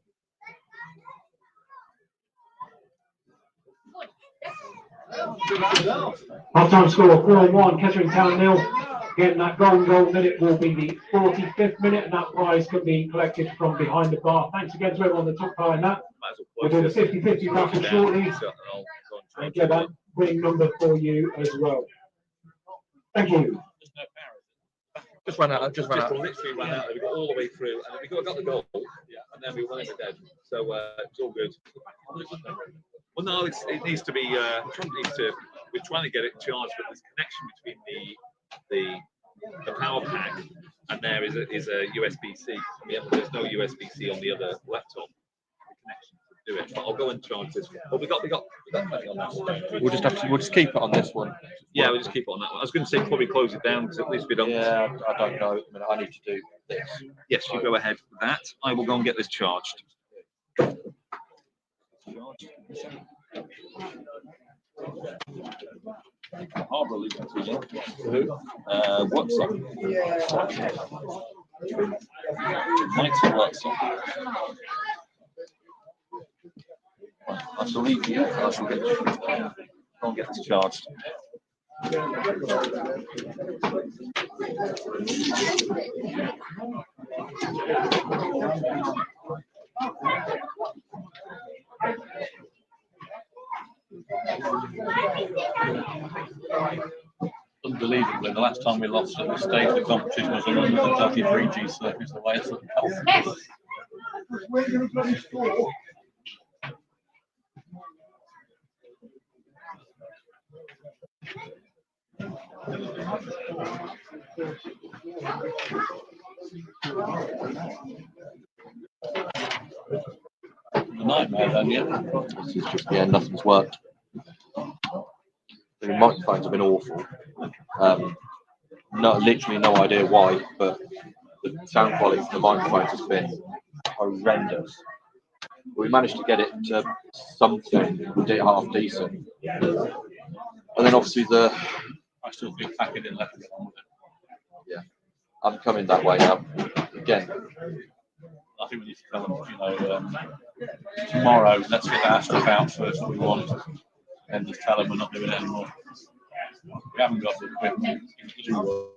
S6: Half-time score, Quorn 1, Kettering Town 0. Again, that goal minute will be the 45th minute, and that prize can be collected from behind the bar. Thanks again to everyone that took part in that. We'll do the 50-50 raffle shortly and get that winning number for you as well. Thank you.
S3: Just ran out. Literally ran out. We got all the way through, and we got the goal, and then we won it dead. So it's all good. Well, no, it needs to be. We're trying to get it charged, but there's a connection between the power pack and there is a USB-C. There's no USB-C on the other laptop connection to do it. But I'll go and charge this one. But we got plenty on that one.
S2: We'll just keep it on this one.
S3: Yeah, we'll just keep it on that one. I was going to say probably close it down because at least we don't.
S2: Yeah, I don't know. I mean, I need to do this.
S3: Yes, you go ahead with that. I will go and get this charged. Harbour leaving to you. What's up? Thanks a lot. I shall leave you. I shall get I'll get discharged.
S4: Unbelievably, the last time we lost at this stage of the competition was on the 33G circuit away at Sutton Health. The nightmare then, yeah.
S2: This is just, yeah, nothing's worked. The microphones have been awful. Literally no idea why, but the sound quality from the microphones has been horrendous. We managed to get it to something half decent. And then obviously
S4: I still think packing in left get on with it.
S2: yeah, I'm coming that way now. Again,
S4: I think we need to tell them, tomorrow, let's get our stuff out first we want, and just tell them we're not doing it anymore. We haven't got the equipment. It doesn't work.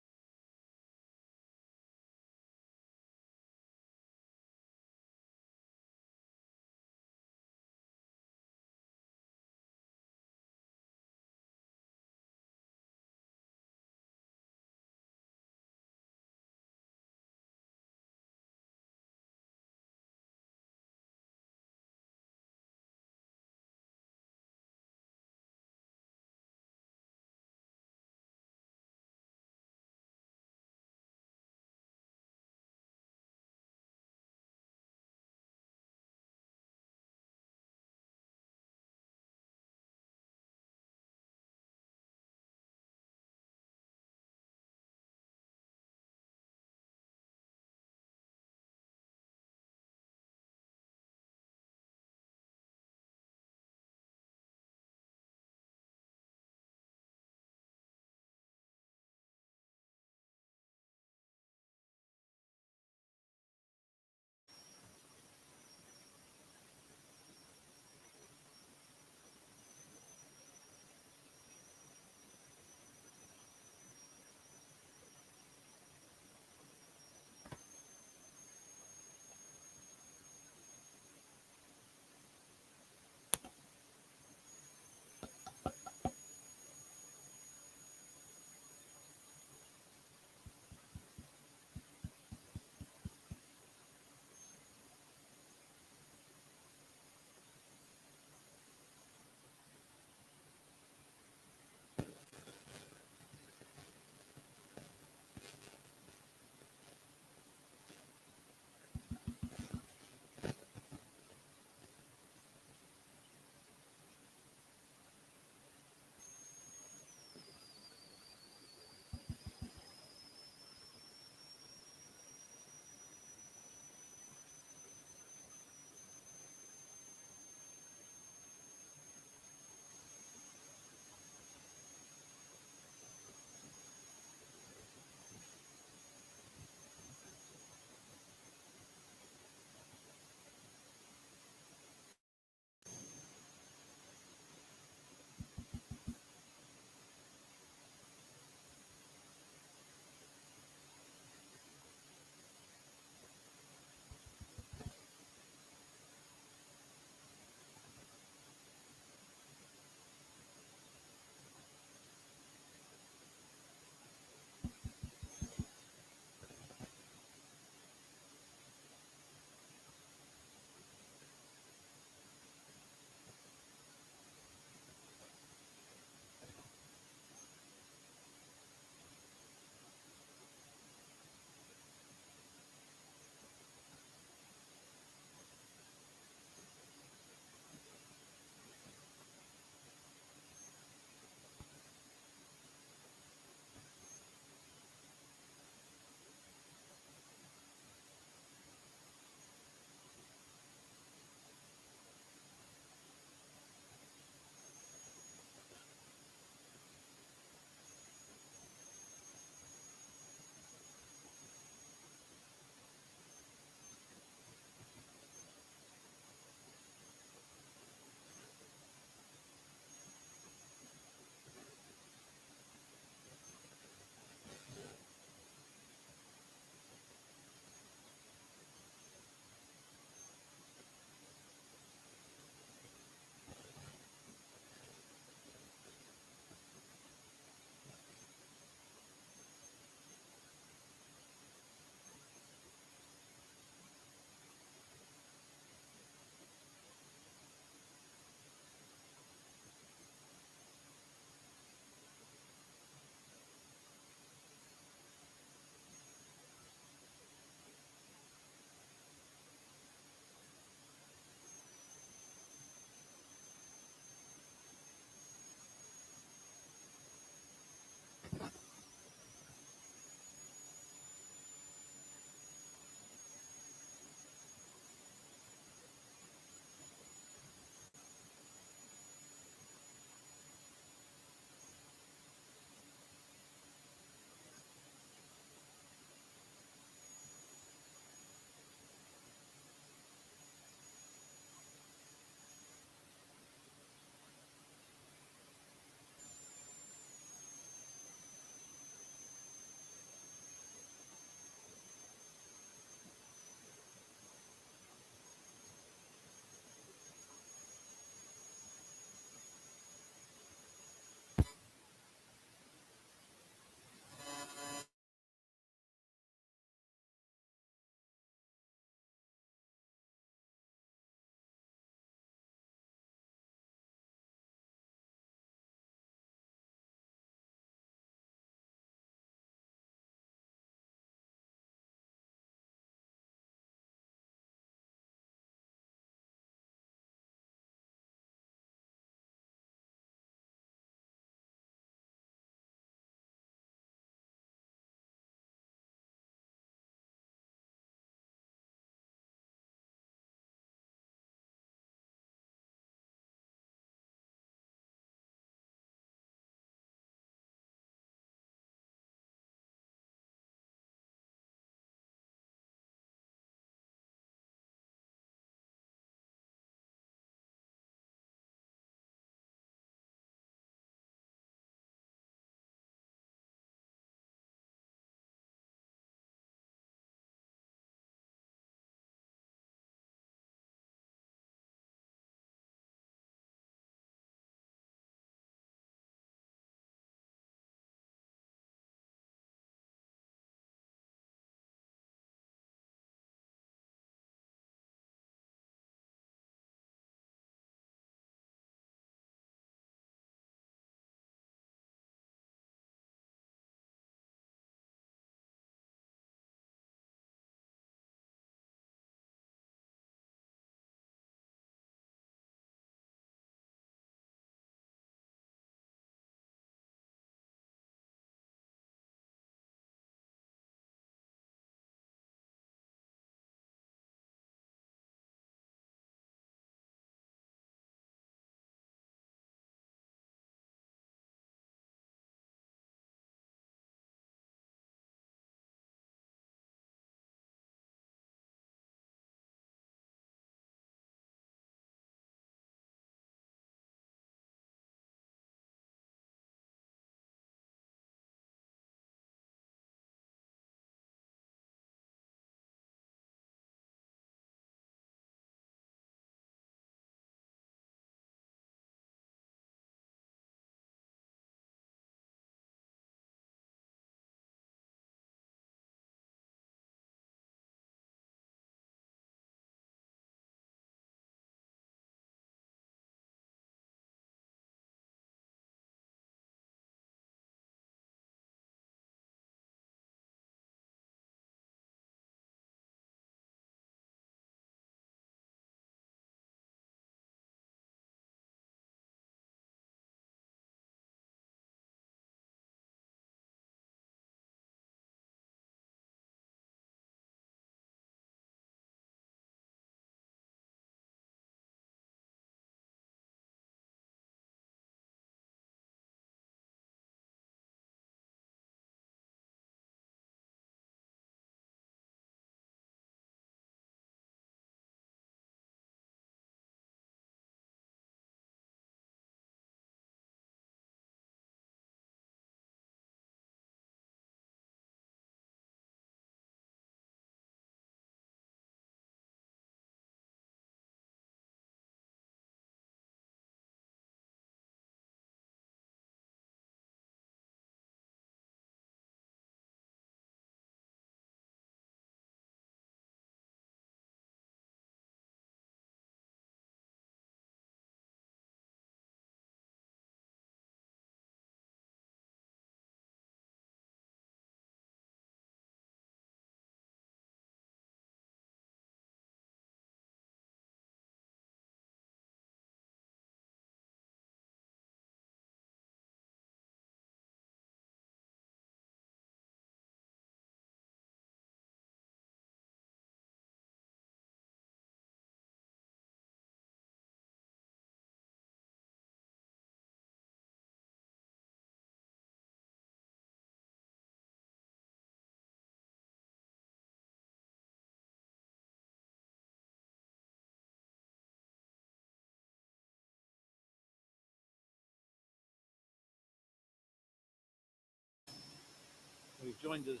S4: you've joined us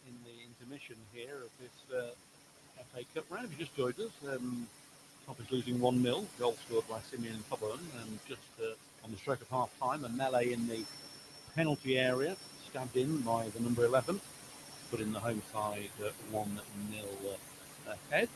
S4: in the intermission here of this FA Cup round. If you just joined us, Top is losing 1-0. Goal scored by Simeon Coburn, and just on the stroke of half time, a melee in the penalty area, stabbed in by the number 11, putting the home side 1-0 ahead.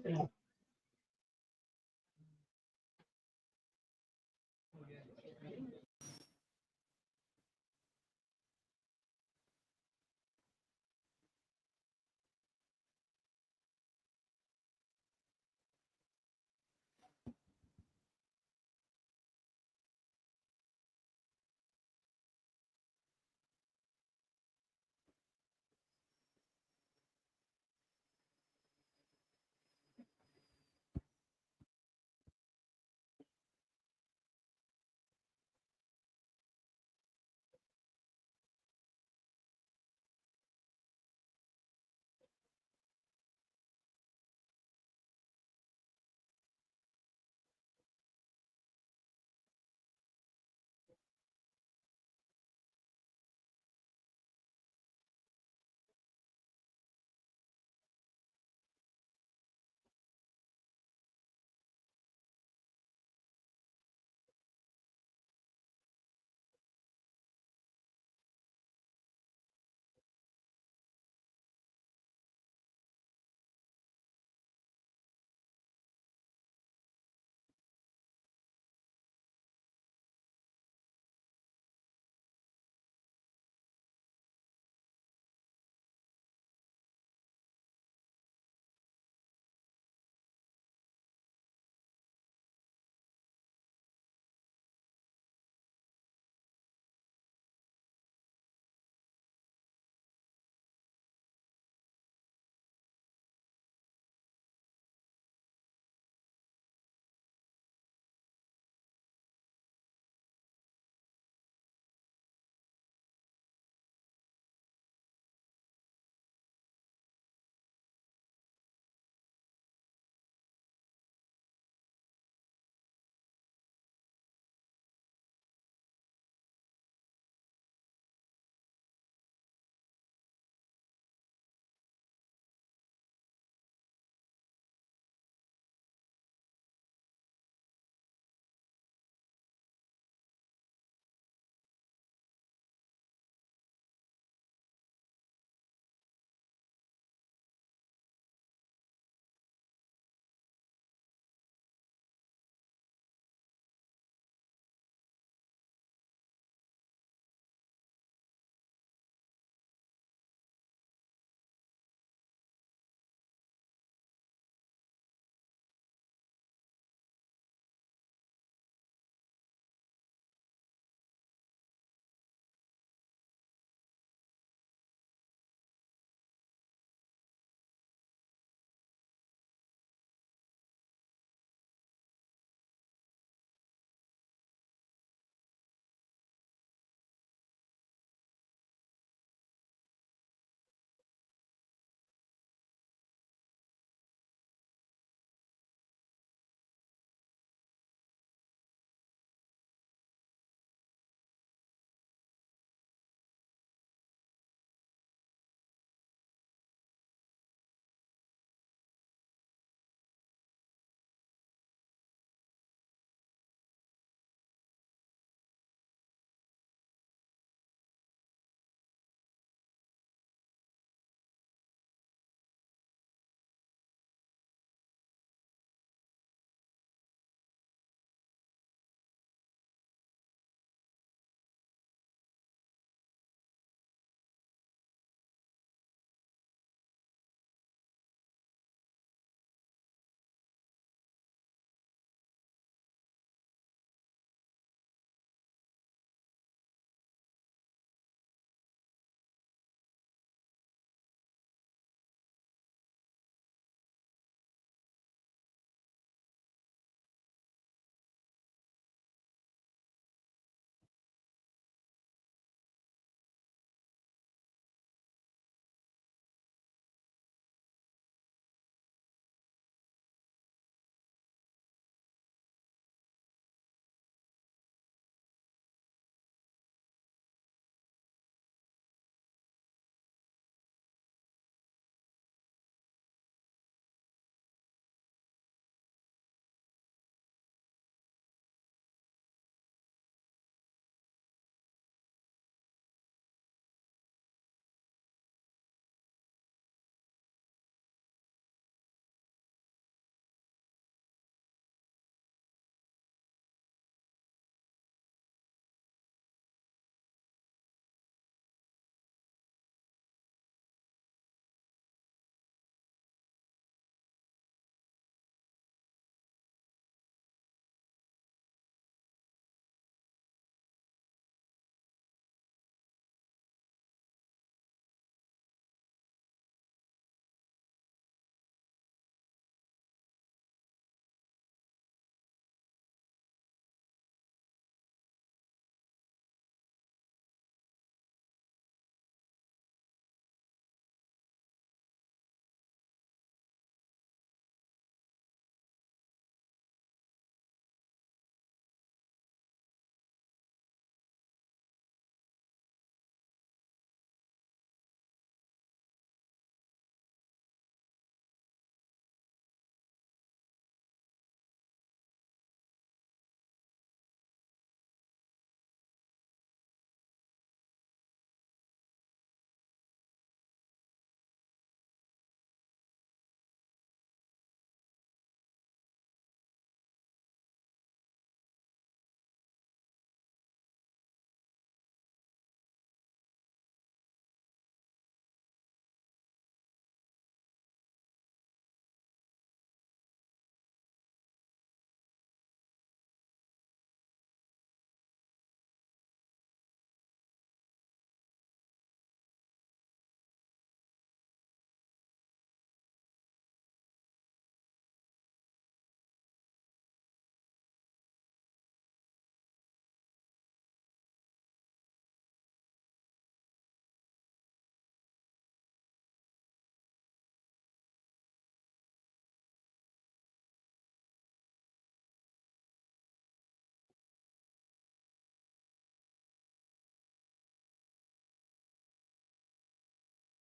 S6: Yeah.